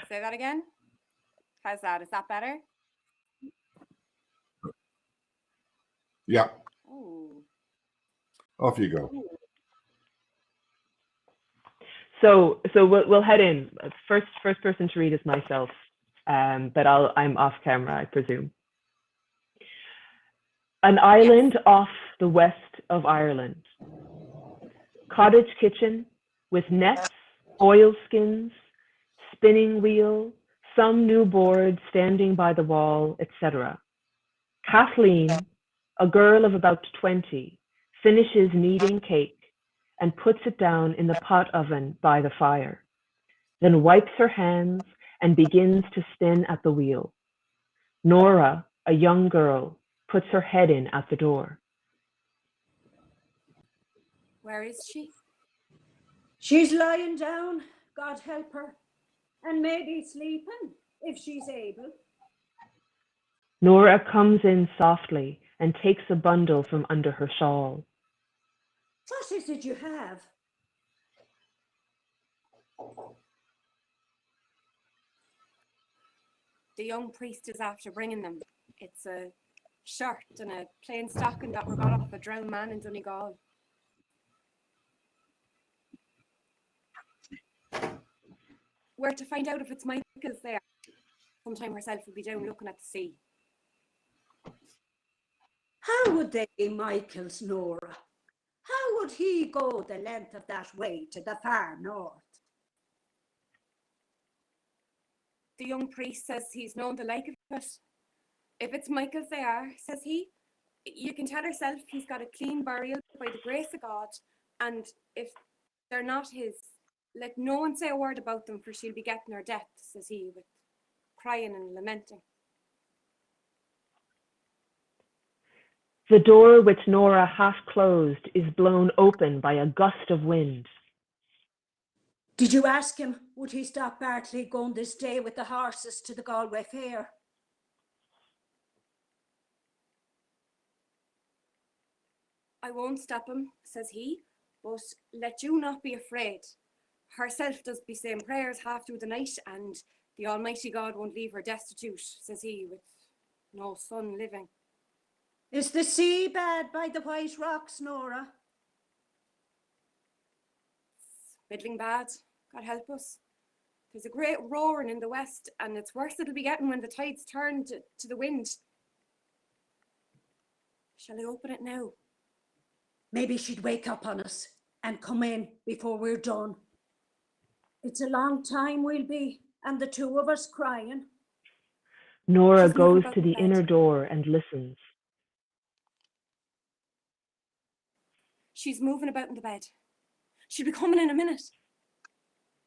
Say that again. How's that? Is that better? Yeah, Oh. off you go. So we'll head in. First person to read is myself, but I'm off camera, I presume. An island off the west of Ireland. Cottage kitchen with nets, oilskins, spinning wheel, some new board standing by the wall, etc. Kathleen, a girl of about 20, finishes kneading cake and puts it down in the pot oven by the fire, then wipes her hands and begins to spin at the wheel. Nora, a young girl, puts her head in at the door. Where is she? She's lying down, God help her, and maybe sleeping, if she's able. Nora comes in softly and takes a bundle from under her shawl. What is it you have? The young priest is after bringing them. It's a shirt and a plain stocking that were got off a drowned man in Donegal. We're to find out if it's Michael's there. Sometime herself will be down looking at the sea. How would they be Michael's, Nora? How would he go the length of that way to the far north? The young priest says he's known the like of it. If it's Michael's they are, says he, you can tell herself he's got a clean burial by the grace of God, and if they're not his, let no one say a word about them, for she'll be getting her death, says he, with crying and lamenting. The door, which Nora half closed, is blown open by a gust of wind. Did you ask him, would he stop Bartley going this day with the horses to the Galway fair? I won't stop him, says he, but let you not be afraid. Herself does be saying prayers half through the night, and the Almighty God won't leave her destitute, says he, with no son living. Is the sea bad by the White Rocks, Nora? Middling bad, God help us. There's a great roaring in the west, and it's worse it'll be getting when the tides turn to the wind. Shall I open it now? Maybe she'd wake up on us and come in before we're done. It's a long time we'll be, and the two of us crying. Nora She's moving goes about to the the bed. inner door and listens. She's moving about in the bed. She'll be coming in a minute.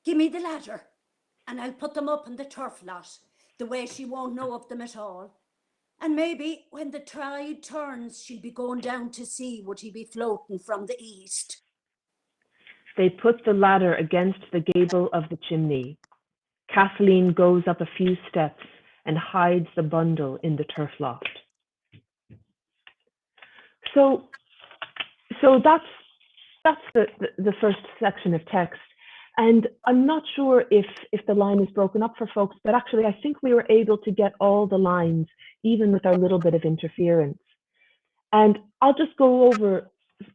Give me the ladder, and I'll put them up in the turf lot, the way she won't know of them at all. And maybe when the tide turns, she'll be going down to see would he be floating from the east. They put the ladder against the gable of the chimney. Kathleen goes up a few steps and hides the bundle in the turf loft. So that's the first section of text. And I'm not sure if the line is broken up for folks, but actually I think we were able to get all the lines, even with our little bit of interference. And I'll just go over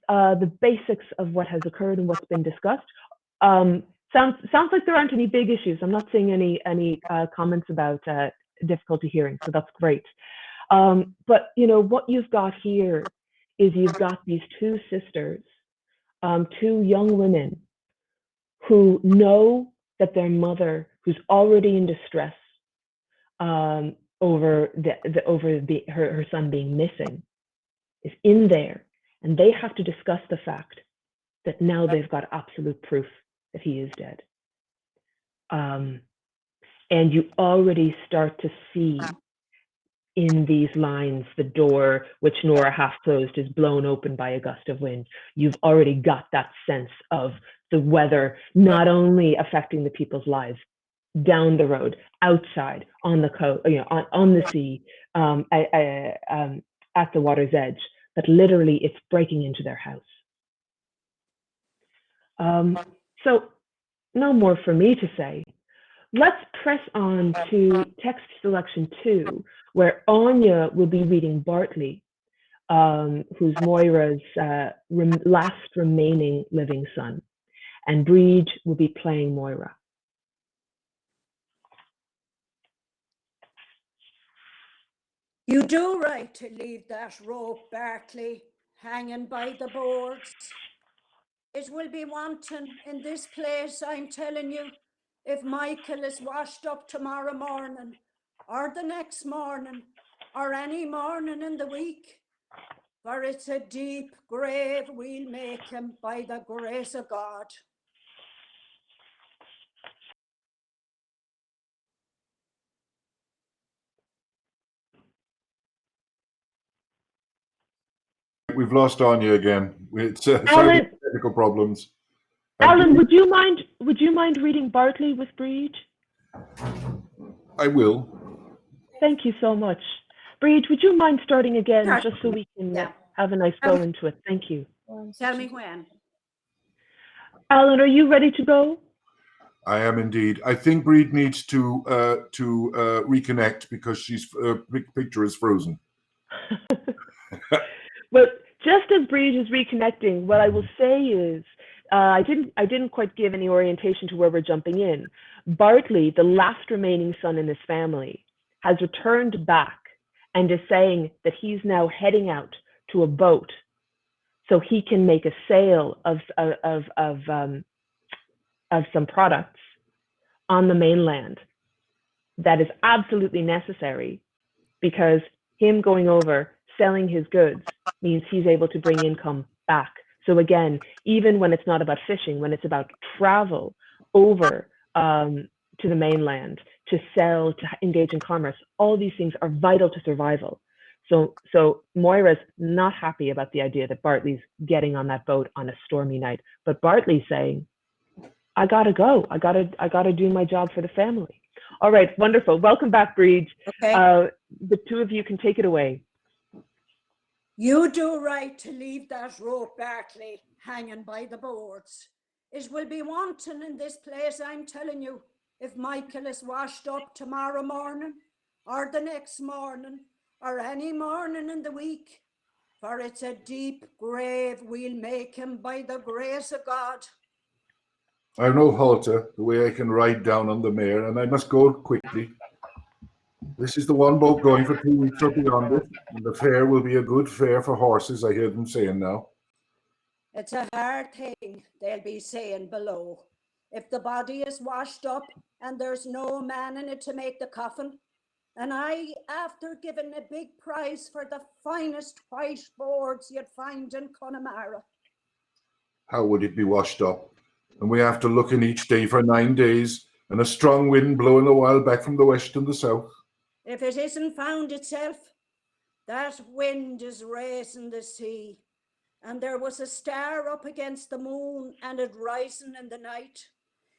the basics of what has occurred and what's been discussed. Sounds like there aren't any big issues. I'm not seeing any comments about difficulty hearing, so that's great. But you know what you've got here is you've got these two sisters, two young women who know that their mother, who's already in distress over her son being missing, is in there, and they have to discuss the fact that now they've got absolute proof that he is dead. And you already start to see in these lines, the door, which Nora half closed, is blown open by a gust of wind. You've already got that sense of the weather not only affecting the people's lives down the road, outside, on the coast, on the sea, at the water's edge, but literally it's breaking into their house. So no more for me to say, let's press on to text selection 2, where Anya will be reading Bartley, who's Moira's last remaining living son, and Breed will be playing Moira. You do right to leave that rope, Bartley, hanging by the boards. It will be wanton in this place, I'm telling you, if Michael is washed up tomorrow morning, or the next morning, or any morning in the week. For it's a deep grave we'll make him by the grace of God. We've lost Anya again. It's Alan, technical problems. Alan, would you mind reading Bartley with Breed? I will. Thank you so much. Breed, would you mind starting again, Sure. just so we can Yeah. have a nice go into it? Thank you. Tell me when. Alan, are you ready to go? I am indeed. I think Breed needs to reconnect because she's picture is frozen. Well, just as Breed is reconnecting, what I will say is I didn't quite give any orientation to where we're jumping in. Bartley, the last remaining son in his family, has returned back and is saying that he's now heading out to a boat so he can make a sale of some products on the mainland that is absolutely necessary, because him going over selling his goods means he's able to bring income back. So again, even when it's not about fishing, when it's about travel over to the mainland, to sell, to engage in commerce, all these things are vital to survival. So Moira's not happy about the idea that Bartley's getting on that boat on a stormy night, but Bartley's saying, I gotta go. I gotta do my job for the family. All right, wonderful. Welcome back, Breed. Okay. The two of you can take it away. You do right to leave that rope, Bartley, hanging by the boards. It will be wanton in this place, I'm telling you, if Michael is washed up tomorrow morning, or the next morning, or any morning in the week. For it's a deep grave we'll make him by the grace of God. I've no halter, the way I can ride down on the mare, and I must go quickly. This is the one boat going for 2 weeks or beyond it, and the fare will be a good fare for horses, I hear them saying now. It's a hard thing, they'll be saying below. If the body is washed up and there's no man in it to make the coffin, and I, after giving a big price for the finest white boards you'd find in Connemara. How would it be washed up? And we have to look in each day for 9 days, and a strong wind blowing a while back from the west and the south. If it isn't found itself, that wind is raising the sea, and there was a star up against the moon and it rising in the night.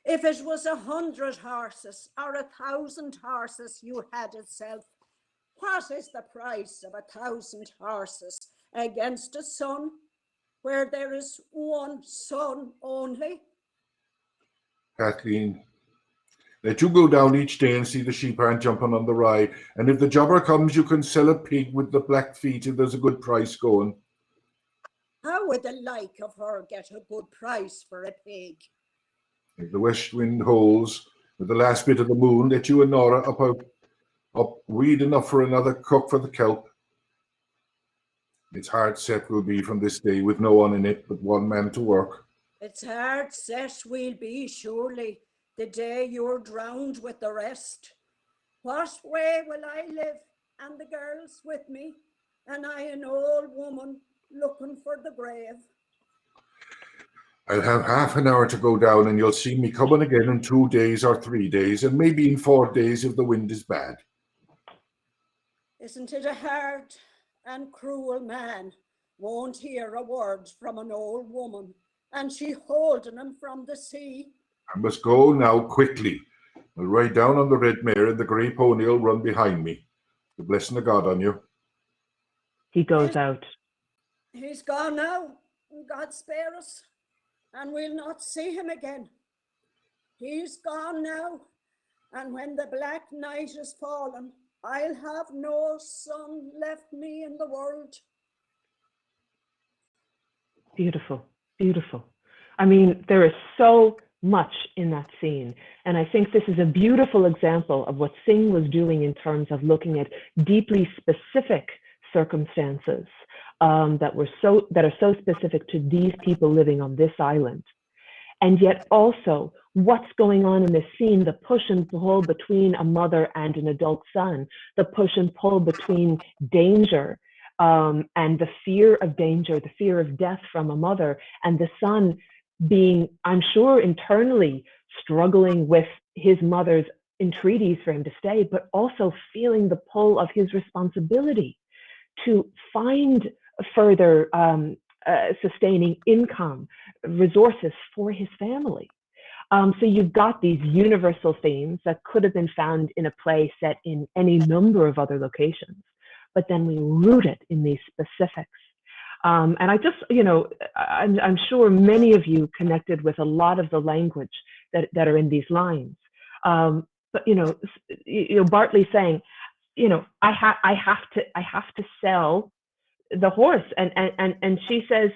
If it was 100 horses or 1,000 horses you had itself, what is the price of 1,000 horses against a sun where there is one sun only? Kathleen, let you go down each day and see the sheep aren't jumping on the rye, and if the jobber comes, you can sell a pig with the black feet if there's a good price going. How would the like of her get a good price for a pig? If the west wind holds, with the last bit of the moon, let you and Nora up weed enough for another cook for the kelp. It's hard set will be from this day, with no one in it but one man to work. It's hard set we'll be, surely, the day you're drowned with the rest. What way will I live, and the girls with me, and I an old woman looking for the grave? I'll have half an hour to go down, and you'll see me coming again in 2 days or 3 days, and maybe in 4 days if the wind is bad. Isn't it a hard and cruel man won't hear a word from an old woman, and she holding him from the sea? I must go now quickly. I'll ride down on the red mare, and the grey pony will run behind me. The blessing of God on you. He goes out. He's gone now, God spare us, and we'll not see him again. He's gone now, And when the black night is fallen, I'll have no son left me in the world. Beautiful, beautiful. I mean, there is so much in that scene. And I think this is a beautiful example of what Singh was doing in terms of looking at deeply specific circumstances that are so specific to these people living on this island. And yet also what's going on in this scene, the push and pull between a mother and an adult son, the push and pull between danger and the fear of danger, the fear of death from a mother, and the son being, I'm sure, internally struggling with his mother's entreaties for him to stay, but also feeling the pull of his responsibility to find further sustaining income, resources for his family. So you've got these universal themes that could have been found in a play set in any number of other locations, but then we root it in these specifics. And I just, I'm sure many of you connected with a lot of the language that are in these lines. But Bartley saying, I have to sell the horse, and she says,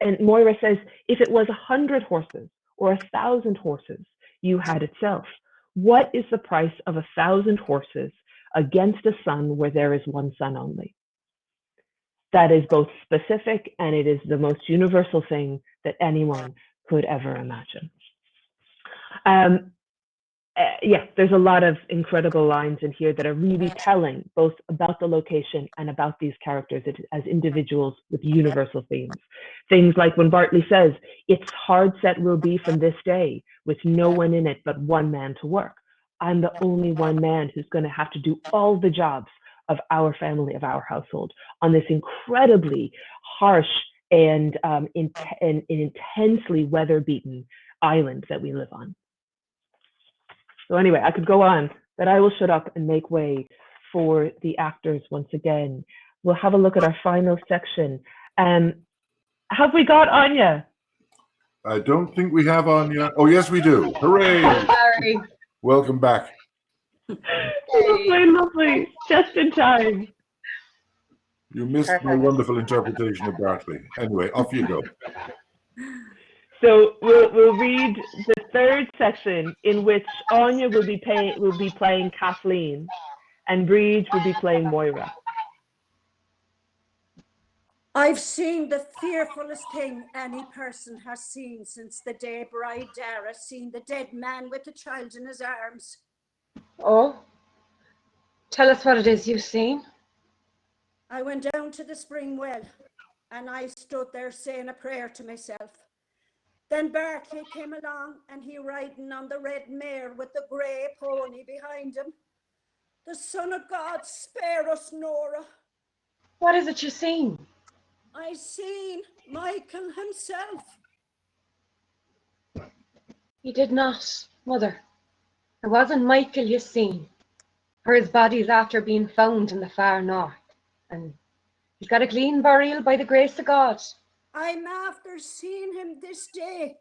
and Moira says, if it was 100 horses or 1,000 horses you had itself, what is the price of 1,000 horses against a son where there is one son only? That is both specific and it is the most universal thing that anyone could ever imagine. There's a lot of incredible lines in here that are really telling both about the location and about these characters as individuals with universal themes. Things like when Bartley says, its hard set will be from this day with no one in it but one man to work. I'm the only one man who's going to have to do all the jobs of our family, of our household, on this incredibly harsh and intensely weather-beaten island that we live on. So anyway, I could go on, but I will shut up and make way for the actors once again. We'll have a look at our final section. Have we got Anya? I don't think we have Anya. Oh, yes, we do. Hooray! Sorry. Welcome back. Lovely, lovely. Just in time. You missed my wonderful interpretation of Bartley. Anyway, off you go. So we'll read the third section in which Anya will be playing Kathleen and Breed will be playing Moira. I've seen the fearfulest thing any person has seen since the day Bride Dara seen the dead man with the child in his arms. Oh, tell us what it is you've seen. I went down to the spring well and I stood there saying a prayer to myself. Then Bartley came along and he riding on the red mare with the grey pony behind him. The Son of God, spare us, Nora. What is it you've seen? I seen Michael himself. You did not, Mother. It wasn't Michael you seen, for his body's after being found in the far north, and he's got a clean burial by the grace of God. I'm after seeing him this day,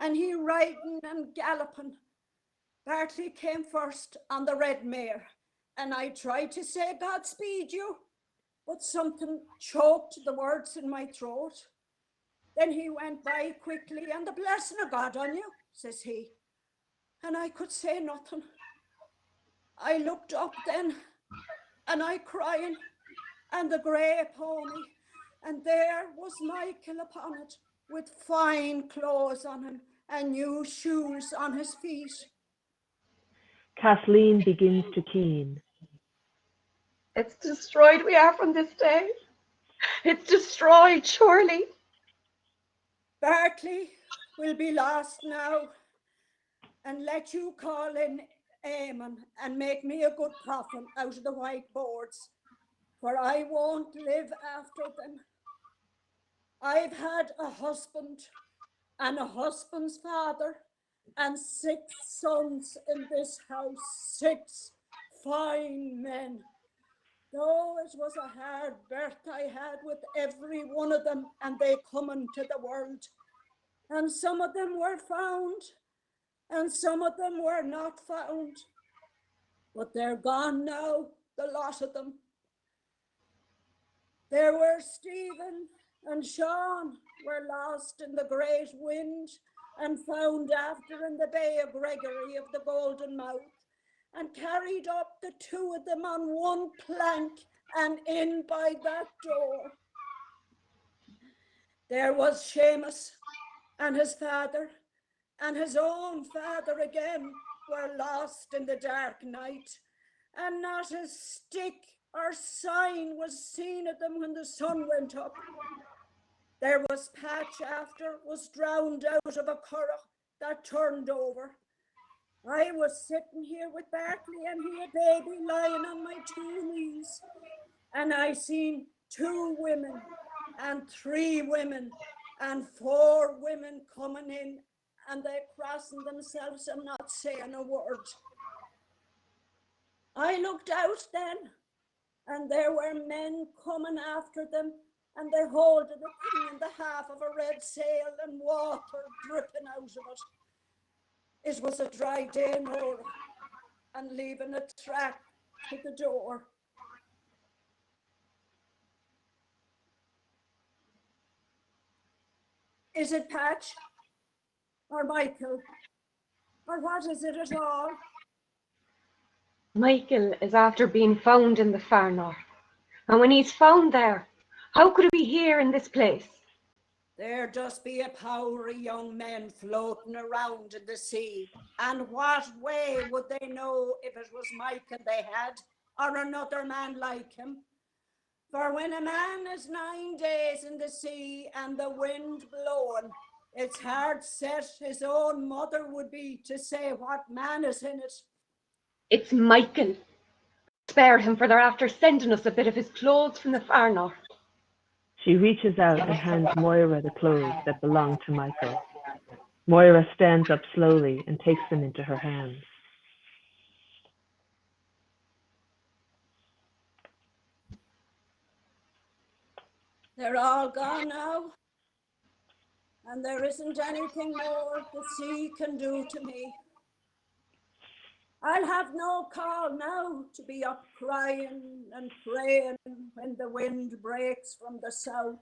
and he riding and galloping. Bartley came first on the red mare, and I tried to say Godspeed you, but something choked the words in my throat. Then he went by quickly, and the blessing of God on you, says he. And I could say nothing. I looked up then, and I crying, and the grey pony, and there was Michael upon it, with fine clothes on him, and new shoes on his feet. Kathleen begins to keen. It's destroyed we are from this day. It's destroyed, surely. Bartley will be lost now, and let you call in Eamon and make me a good coffin out of the white boards, for I won't live after them. I've had a husband and a husband's father and 6 sons in this house, 6 fine men. Though it was a hard birth I had with every one of them, and they come into the world. And some of them were found, and some of them were not found. But they're gone now, the lot of them. There were Stephen and Sean were lost in the great wind and found after in the Bay of Gregory of the Golden Mouth, and carried up the two of them on one plank and in by that door. There was Seamus and his father, and his own father again, were lost in the dark night, and not a stick or sign was seen of them when the sun went up. There was Patch after, was drowned out of a curragh that turned over. I was sitting here with Bartley and he a baby lying on my two knees, and I seen 2 women and 3 women and 4 women coming in, and they crossing themselves and not saying a word. I looked out then, and there were men coming after them, and they holded the thing in the half of a red sail and water dripping out of it. It was a dry day, Nora, and leaving a track to the door. Is it Patch or Michael, or what is it at all? Michael is after being found in the far north. And when he's found there, how could he be here in this place? There just be a power of young men floating around in the sea. And what way would they know if it was Michael they had, or another man like him? For when a man is 9 days in the sea and the wind blowing, it's hard set his own mother would be to say what man is in it. It's Michael. Spare him, for they're after sending us a bit of his clothes from the far north. She reaches out and hands Moira the clothes that belong to Michael. Moira stands up slowly and takes them into her hands. They're all gone now, and there isn't anything more the sea can do to me. I'll have no call now to be up crying and praying when the wind breaks from the south,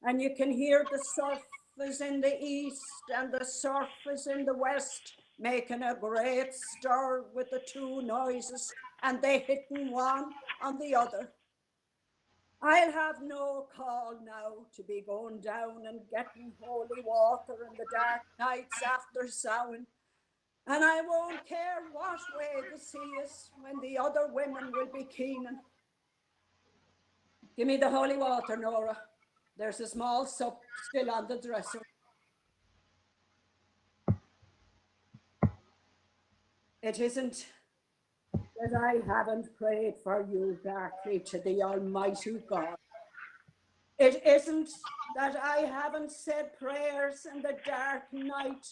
and you can hear the surf is in the east and the surf is in the west, making a great stir with the 2 noises, and they hitting one on the other. I'll have no call now to be going down and getting holy water in the dark nights after sowing. And I won't care what way the sea is when the other women will be keening. Give me the holy water, Nora. There's a small sup still on the dresser. It isn't that I haven't prayed for you, Barclay, to the Almighty God. It isn't that I haven't said prayers in the dark night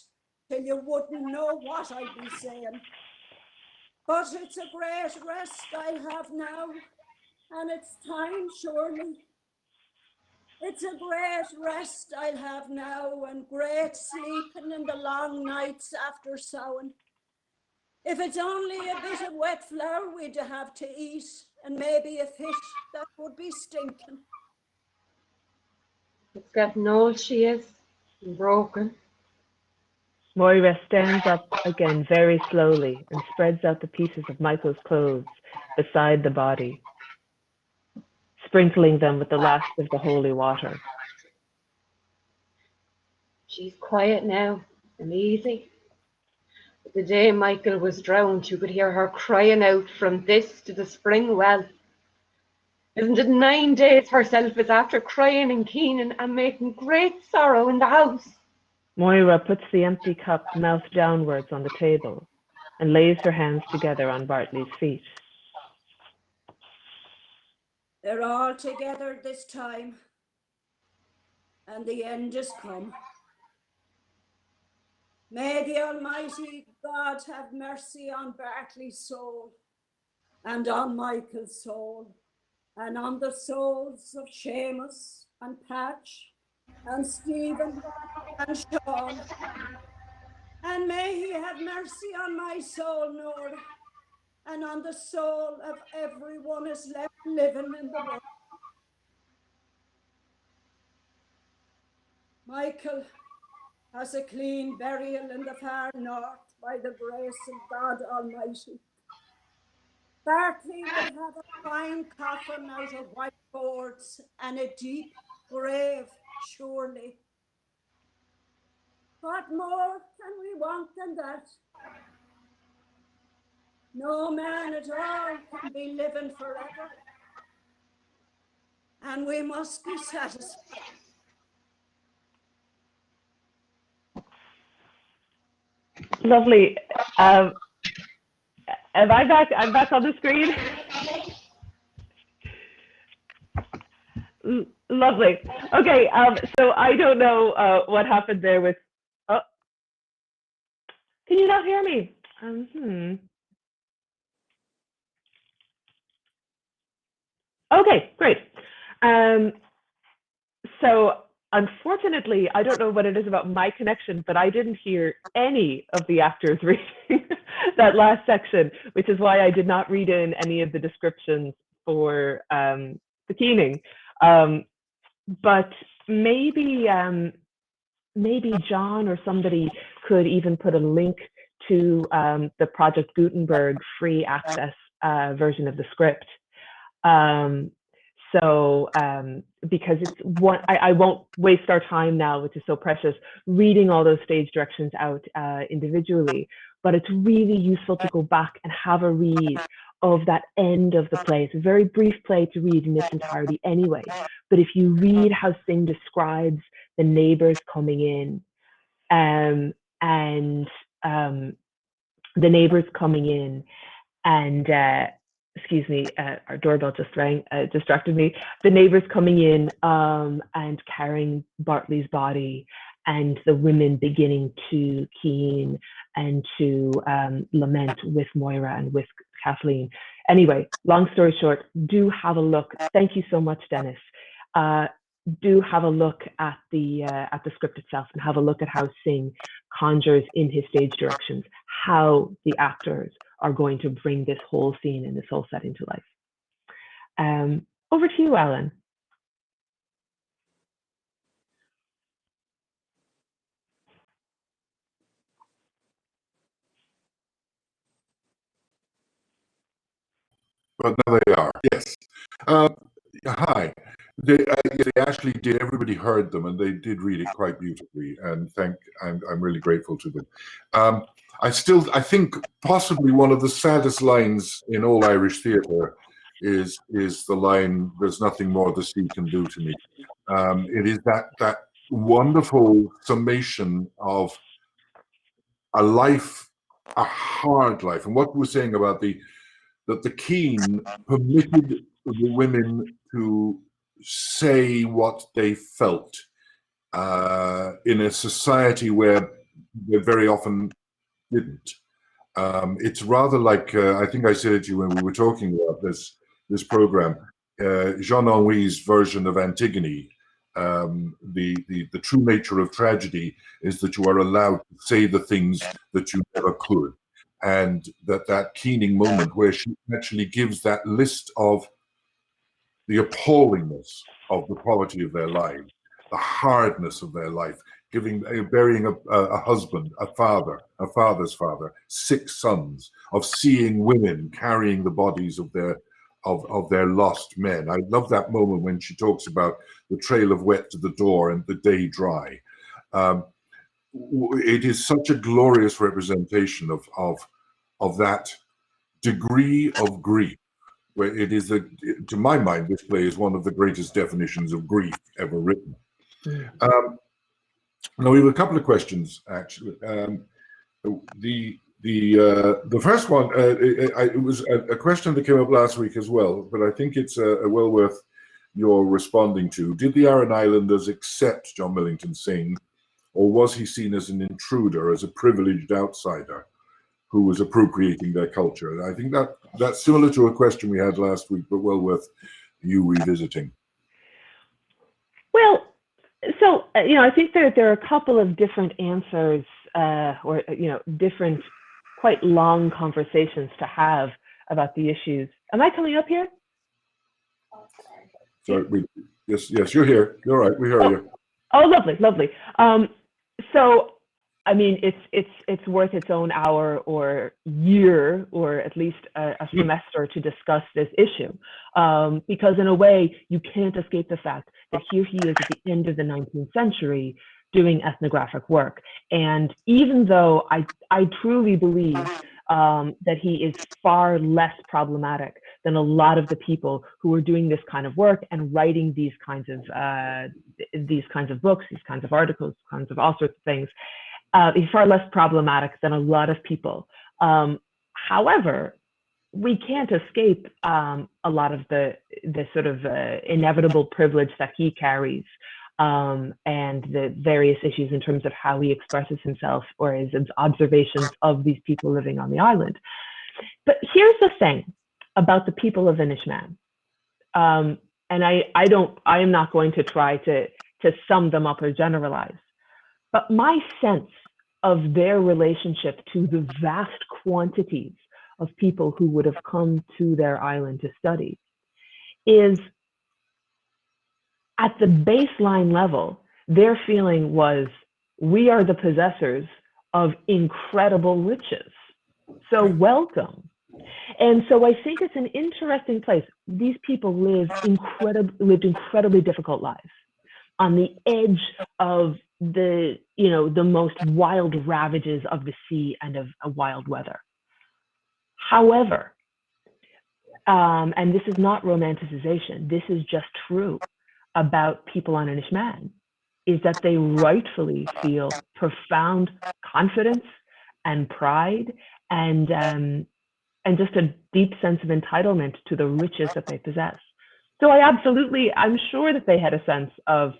till you wouldn't know what I'd be saying. But it's a great rest I'll have now, and it's time, surely. It's a great rest I'll have now, and great sleeping in the long nights after sowing. If it's only a bit of wet flour we'd have to eat, and maybe a fish that would be stinking. It's getting old, she is, and broken. Moira stands up again very slowly and spreads out the pieces of Michael's clothes beside the body, sprinkling them with the last of the holy water. She's quiet now and easy. But the day Michael was drowned, you could hear her crying out from this to the spring well. Isn't it 9 days herself is after crying and keening and making great sorrow in the house? Moira puts the empty cup mouth downwards on the table and lays her hands together on Bartley's feet. They're all together this time, and the end is come. May the Almighty God have mercy on Bartley's soul, and on Michael's soul, and on the souls of Seamus and Patch and Stephen and Sean. And may he have mercy on my soul, Nora, and on the soul of everyone is left living in the world. Michael has a clean burial in the far north by the grace of God Almighty. Bartley will have a fine coffin out of white boards and a deep grave, surely. What more can we want than that? No man at all can be living forever, and we must be satisfied. Lovely. Am I back? I'm back on the screen. Lovely. Okay. So I don't know what happened there with. Oh, can you not hear me? Okay, great. So unfortunately, I don't know what it is about my connection, but I didn't hear any of the actors reading that last section, which is why I did not read in any of the descriptions for the keening. But maybe maybe John or somebody could even put a link to the Project Gutenberg free access version of the script. Because it's one, I won't waste our time now, which is so precious, reading all those stage directions out individually, but it's really useful to go back and have a read of that end of the play. It's a very brief play to read in its entirety anyway, but if you read how Singh describes the neighbors coming in, and the neighbors coming in, and excuse me, our doorbell just rang, distracted me. The neighbors coming in and carrying Bartley's body, and the women beginning to keen and to lament with Moira and with Kathleen. Anyway, long story short, do have a look. Thank you so much, Dennis. Do have a look at the script itself, and have a look at how Singh conjures in his stage directions how the actors are going to bring this whole scene and this whole setting to life. Over to you, Alan. But now they are, yes. Hi. They actually did. Everybody heard them, and they did read it quite beautifully. And I'm really grateful to them. I think possibly one of the saddest lines in all Irish theatre is the line, "There's nothing more the sea can do to me." It is that wonderful summation of a life, a hard life, and what we were saying about that the Keen permitted the women to say what they felt in a society where they very often didn't. It's rather like, I think I said it to you when we were talking about this program, Jean-Henri's version of Antigone. The true nature of tragedy is that you are allowed to say the things that you never could. And that keening moment where she actually gives that list of the appallingness of the poverty of their lives, the hardness of their life, burying a husband, a father's father, 6 sons, of seeing women carrying the bodies of their lost men. I love that moment when she talks about the trail of wet to the door and the day dry. It is such a glorious representation of that degree of grief, where it is, to my mind, this play is one of the greatest definitions of grief ever written. Now we have a couple of questions, actually. The first one, it was a question that came up last week as well, but I think it's well worth your responding to. Did the Aran Islanders accept John Millington Synge, or was he seen as an intruder, as a privileged outsider who was appropriating their culture? And I think that's similar to a question we had last week, but well worth you revisiting. Well, so I think there are a couple of different answers, or different, quite long conversations to have about the issues. Am I coming up here? Sorry, yes, you're here. You're all right. We hear you. Oh, lovely, lovely. So, I mean, it's worth its own hour or year or at least a semester to discuss this issue, because in a way you can't escape the fact that here he is at the end of the 19th century doing ethnographic work, and even though I truly believe that he is far less problematic than a lot of the people who are doing this kind of work and writing these kinds of books, these kinds of articles, kinds of all sorts of things. He's far less problematic than a lot of people. However, we can't escape a lot of the sort of inevitable privilege that he carries, and the various issues in terms of how he expresses himself or his observations of these people living on the island. But here's the thing about the people of Inishmaan, and I am not going to try to sum them up or generalize, but my sense of their relationship to the vast quantities of people who would have come to their island to study is, at the baseline level, their feeling was, we are the possessors of incredible riches, so welcome. And so I think it's an interesting place. These people lived incredibly difficult lives on the edge of the most wild ravages of the sea and of wild weather. However, and this is not romanticization, this is just true about people on Inishmaan, is that they rightfully feel profound confidence and pride and just a deep sense of entitlement to the riches that they possess. So I'm sure that they had a sense of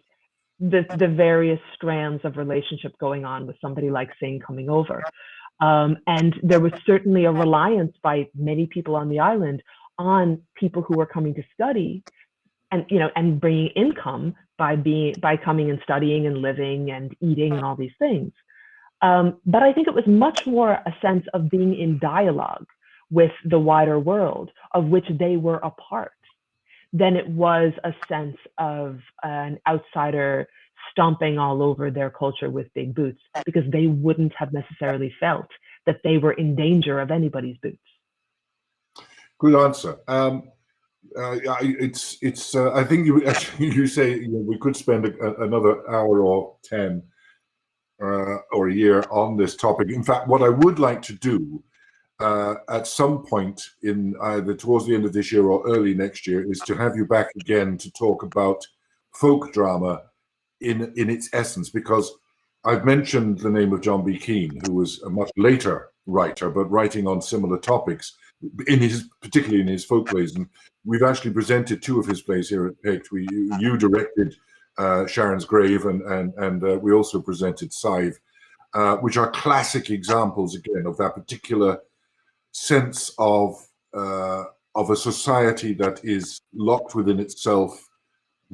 the various strands of relationship going on with somebody like Singh coming over. And there was certainly a reliance by many people on the island on people who were coming to study and bringing income by coming and studying and living and eating and all these things. But I think it was much more a sense of being in dialogue with the wider world of which they were a part than it was a sense of an outsider stomping all over their culture with big boots, because they wouldn't have necessarily felt that they were in danger of anybody's boots. Good answer. I think you say we could spend another hour or 10 or a year on this topic. In fact, what I would like to do at some point in either towards the end of this year or early next year is to have you back again to talk about folk drama in its essence, because I've mentioned the name of John B. Keane, who was a much later writer, but writing on similar topics, particularly in his folk plays. And we've actually presented two of his plays here at Pict. You directed Sharon's Grave, and we also presented Scythe, which are classic examples again of that particular sense of a society that is locked within itself,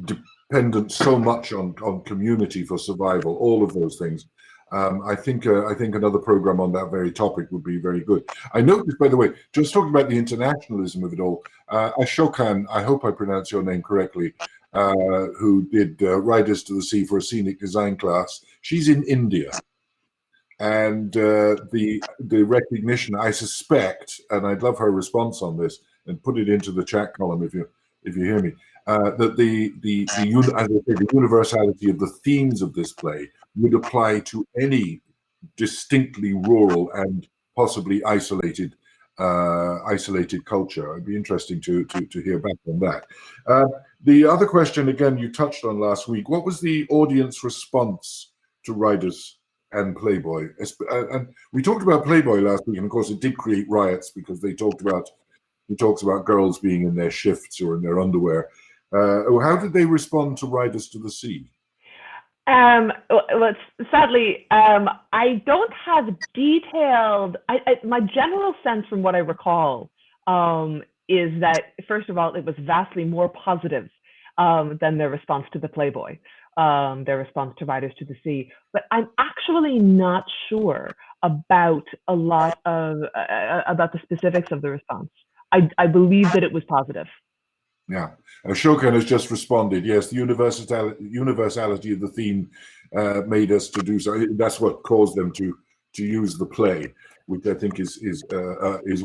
dependent so much on community for survival, all of those things. I think another program on that very topic would be very good. I noticed, by the way, just talking about the internationalism of it all, Ashokan, I hope I pronounce your name correctly, who did Riders to the Sea for a scenic design class. She's in India. And the recognition, I suspect, and I'd love her response on this, and put it into the chat column if you hear me, that the universality of the themes of this play would apply to any distinctly rural and possibly isolated culture. It'd be interesting to hear back on that. The other question, again, you touched on last week. What was the audience response to Riders and Playboy? And we talked about Playboy last week, and of course it did create riots because he talks about girls being in their shifts or in their underwear. How did they respond to Riders to the Sea? Sadly, I don't have detailed. My general sense, from what I recall, is that first of all, it was vastly more positive than their response to the Playboy, their response to Riders to the Sea. But I'm actually not sure about a lot of about the specifics of the response. I believe that it was positive. Yeah. Shokan has just responded. Yes, the universality of the theme made us to do so. That's what caused them to use the play, which I think is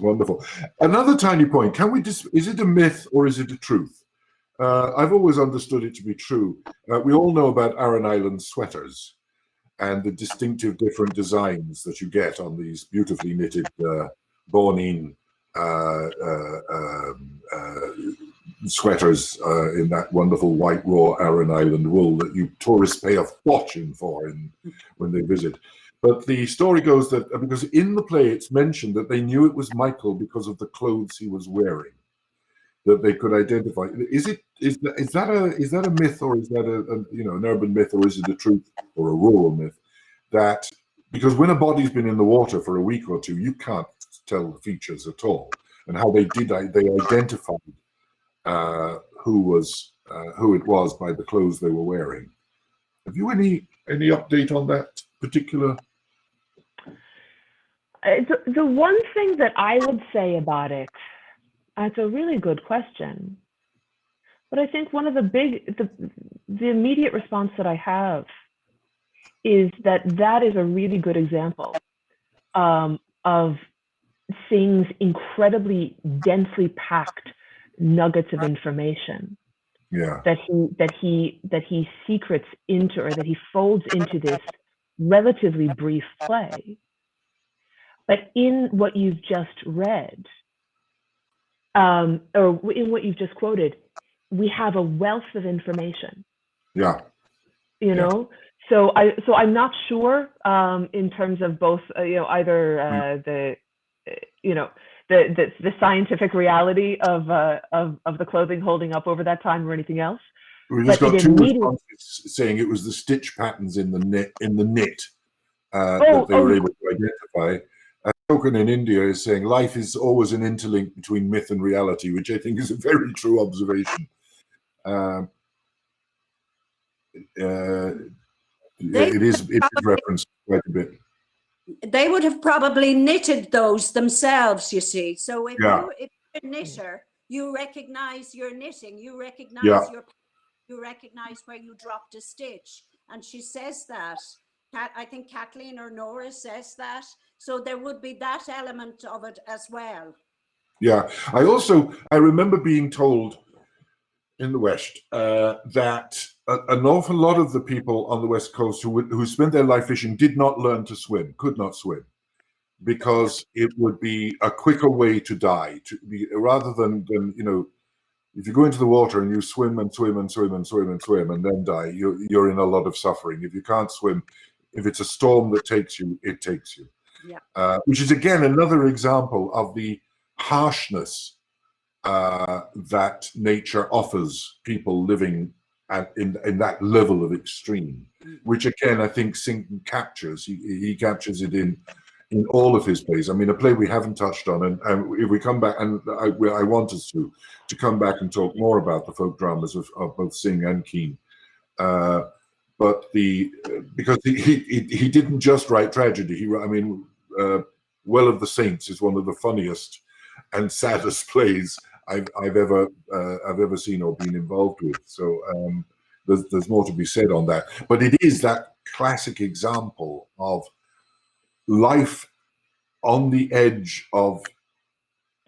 wonderful. Another tiny point: can we is it a myth or is it a truth? I've always understood it to be true. We all know about Aran Islands sweaters and the distinctive different designs that you get on these beautifully knitted born-in sweaters in that wonderful white raw Aran Island wool that you tourists pay a fortune for when they visit. But the story goes that because in the play it's mentioned that they knew it was Michael because of the clothes he was wearing, that they could identify. Is that a myth, or is that an urban myth, or is it a truth or a rural myth? That because when a body's been in the water for a week or two, you can't tell the features at all, and how they identified who it was by the clothes they were wearing. Have you any update on that particular? The one thing that I would say about it, it's a really good question, but I think one of the immediate response that I have is that is a really good example of Singh's incredibly densely packed nuggets of information that he secrets into, or that he folds into this relatively brief play. But in what you've just read, or in what you've just quoted, we have a wealth of information. Yeah. You know, so I'm not sure in terms of both either the scientific reality of the clothing holding up over that time or anything else. We just got two responses saying it was the stitch patterns in the knit that they were able to identify. Token in India is saying life is always an interlink between myth and reality, which I think is a very true observation. It is referenced quite a bit. They would have probably knitted those themselves, you see. So if you're a knitter, you recognize your knitting, you recognize you recognize where you dropped a stitch. And she says that. I think Kathleen or Nora says that. So there would be that element of it as well. Yeah. I remember being told in the West that an awful lot of the people on the West Coast who spent their life fishing did not learn to swim, could not swim, because it would be a quicker way to die, rather than if you go into the water and you swim and swim and swim and swim and swim and then die, you're in a lot of suffering. If you can't swim, if it's a storm that takes you, it takes you. Yeah. Which is again another example of the harshness that nature offers people living in that level of extreme, which again I think Singh captures. He captures it in all of his plays. I mean, a play we haven't touched on, and if we come back, and I want us to come back and talk more about the folk dramas of both Singh and Keane. But because he didn't just write tragedy. Well of the Saints is one of the funniest and saddest plays I've ever seen or been involved with. So there's more to be said on that. But it is that classic example of life on the edge of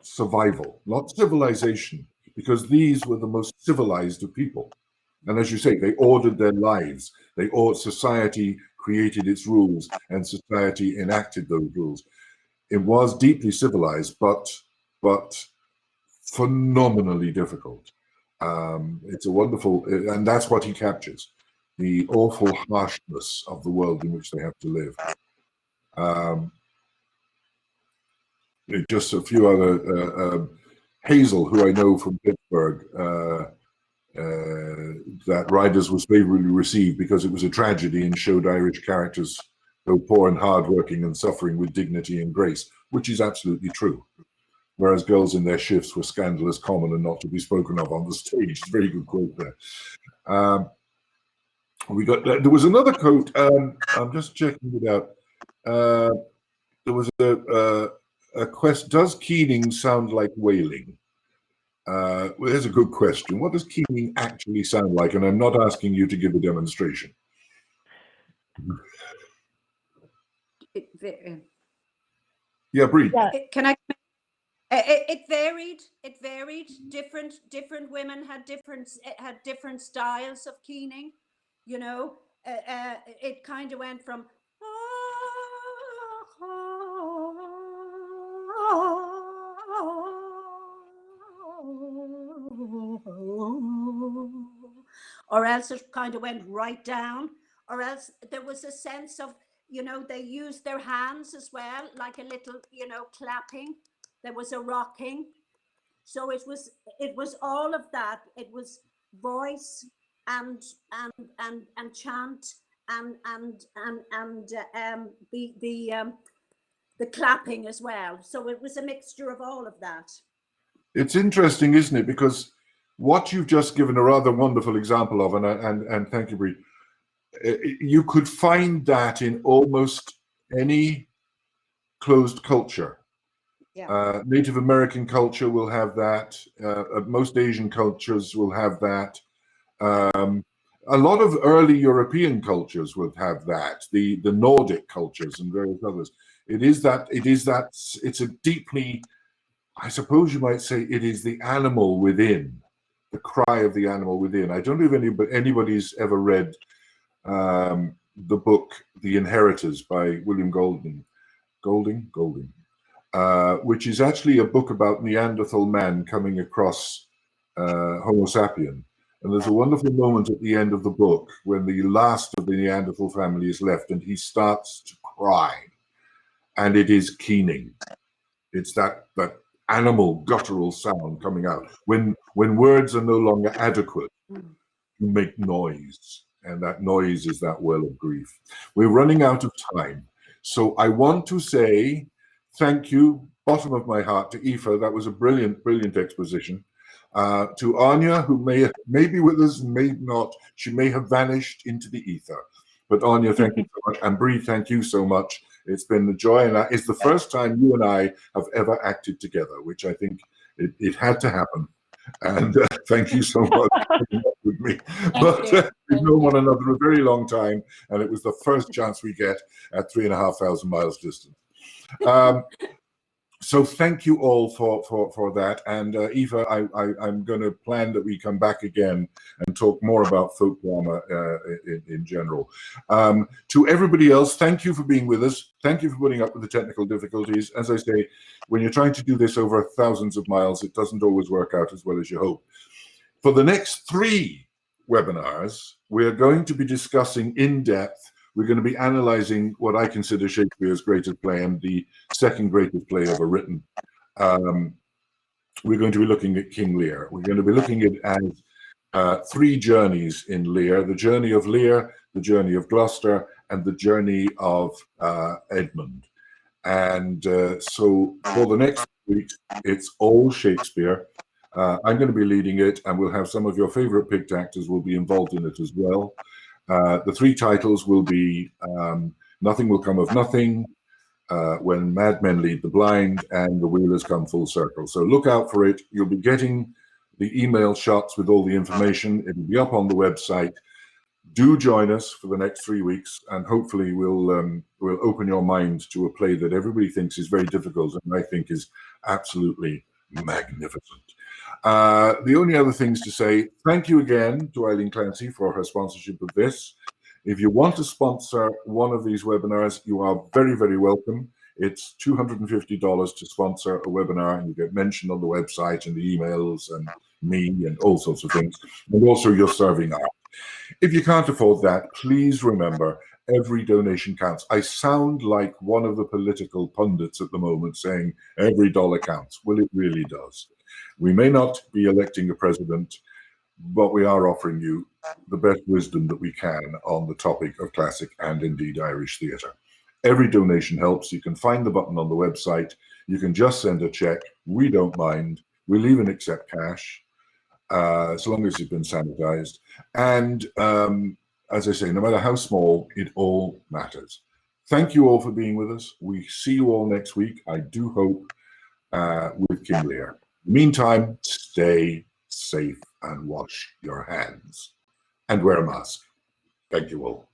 survival, not civilization, because these were the most civilized of people. And as you say, they ordered their lives. Society created its rules, and society enacted those rules. It was deeply civilized, but phenomenally difficult. It's a wonderful, and that's what he captures, the awful harshness of the world in which they have to live. Just a few other, Hazel, who I know from Pittsburgh, that Riders was favorably received because it was a tragedy and showed Irish characters, though poor and hardworking and suffering with dignity and grace, which is absolutely true. Whereas girls in their shifts were scandalous, common, and not to be spoken of on the stage. It's a very good quote there. There was another quote. I'm just checking it out. There was a question: does keening sound like wailing? Well, there's a good question. What does keening actually sound like? And I'm not asking you to give a demonstration. Yeah, Breed. Yeah. Can I? It varied. It varied. Different women had different styles of keening. You know, it kind of went from or else it kind of went right down, or else there was a sense of, you know, they used their hands as well, like a little, you know, clapping. There was a rocking. So it was all of that. It was voice and chant and the clapping as well. So it was a mixture of all of that. It's interesting, isn't it? Because what you've just given a rather wonderful example of, and thank you, Breed, you could find that in almost any closed culture. Yeah. Native American culture will have that. Most Asian cultures will have that. A lot of early European cultures would have that. The Nordic cultures and various others. It's a deeply, I suppose you might say, it is the animal within, the cry of the animal within. I don't know if anybody's ever read the book The Inheritors by William Golding, which is actually a book about Neanderthal man coming across Homo sapien. And there's a wonderful moment at the end of the book when the last of the Neanderthal family is left and he starts to cry. And it is keening. It's that animal guttural sound coming out. When words are no longer adequate, you make noise. And that noise is that well of grief. We're running out of time. So I want to say thank you, bottom of my heart, to Aoife. That was a brilliant, brilliant exposition. To Anya, who may be with us, may not. She may have vanished into the ether. But Anya, thank you so much. And Bree, thank you so much. It's been a joy. And it's the first time you and I have ever acted together, which I think it had to happen. And thank you so much for being with me. But we've known one another a very long time, and it was the first chance we get at 3,500 miles distance. So thank you all for that. And Aoife, I'm going to plan that we come back again and talk more about folk drama in general. To everybody else, thank you for being with us. Thank you for putting up with the technical difficulties. As I say, when you're trying to do this over thousands of miles, it doesn't always work out as well as you hope. For the next 3 webinars, we're going to be discussing in depth. We're going to be analyzing what I consider Shakespeare's greatest play and the second greatest play ever written. We're going to be looking at King Lear. We're going to be looking at 3 journeys in Lear: the journey of Lear, the journey of Gloucester, and the journey of Edmund. And so for the next week, it's all Shakespeare. I'm going to be leading it, and we'll have some of your favorite picked actors will be involved in it as well. The 3 titles will be Nothing Will Come of Nothing, When Madmen Lead the Blind, and The Wheelers Come Full Circle. So look out for it. You'll be getting the email shots with all the information. It'll be up on the website. Do join us for the next 3 weeks, and hopefully we'll open your mind to a play that everybody thinks is very difficult and I think is absolutely magnificent. The only other things to say, thank you again to Eileen Clancy for her sponsorship of this. If you want to sponsor one of these webinars, you are very, very welcome. It's $250 to sponsor a webinar, and you get mentioned on the website and the emails and me and all sorts of things. And also you're serving art. If you can't afford that, please remember every donation counts. I sound like one of the political pundits at the moment saying every dollar counts. Well, it really does. We may not be electing a president, but we are offering you the best wisdom that we can on the topic of classic and indeed Irish theatre. Every donation helps. You can find the button on the website. You can just send a check. We don't mind. We'll even accept cash, as long as it's been sanitized. And as I say, no matter how small, it all matters. thank you all for being with us. We see you all next week, I do hope, with King Lear. In the meantime, stay safe and wash your hands and wear a mask. Thank you all.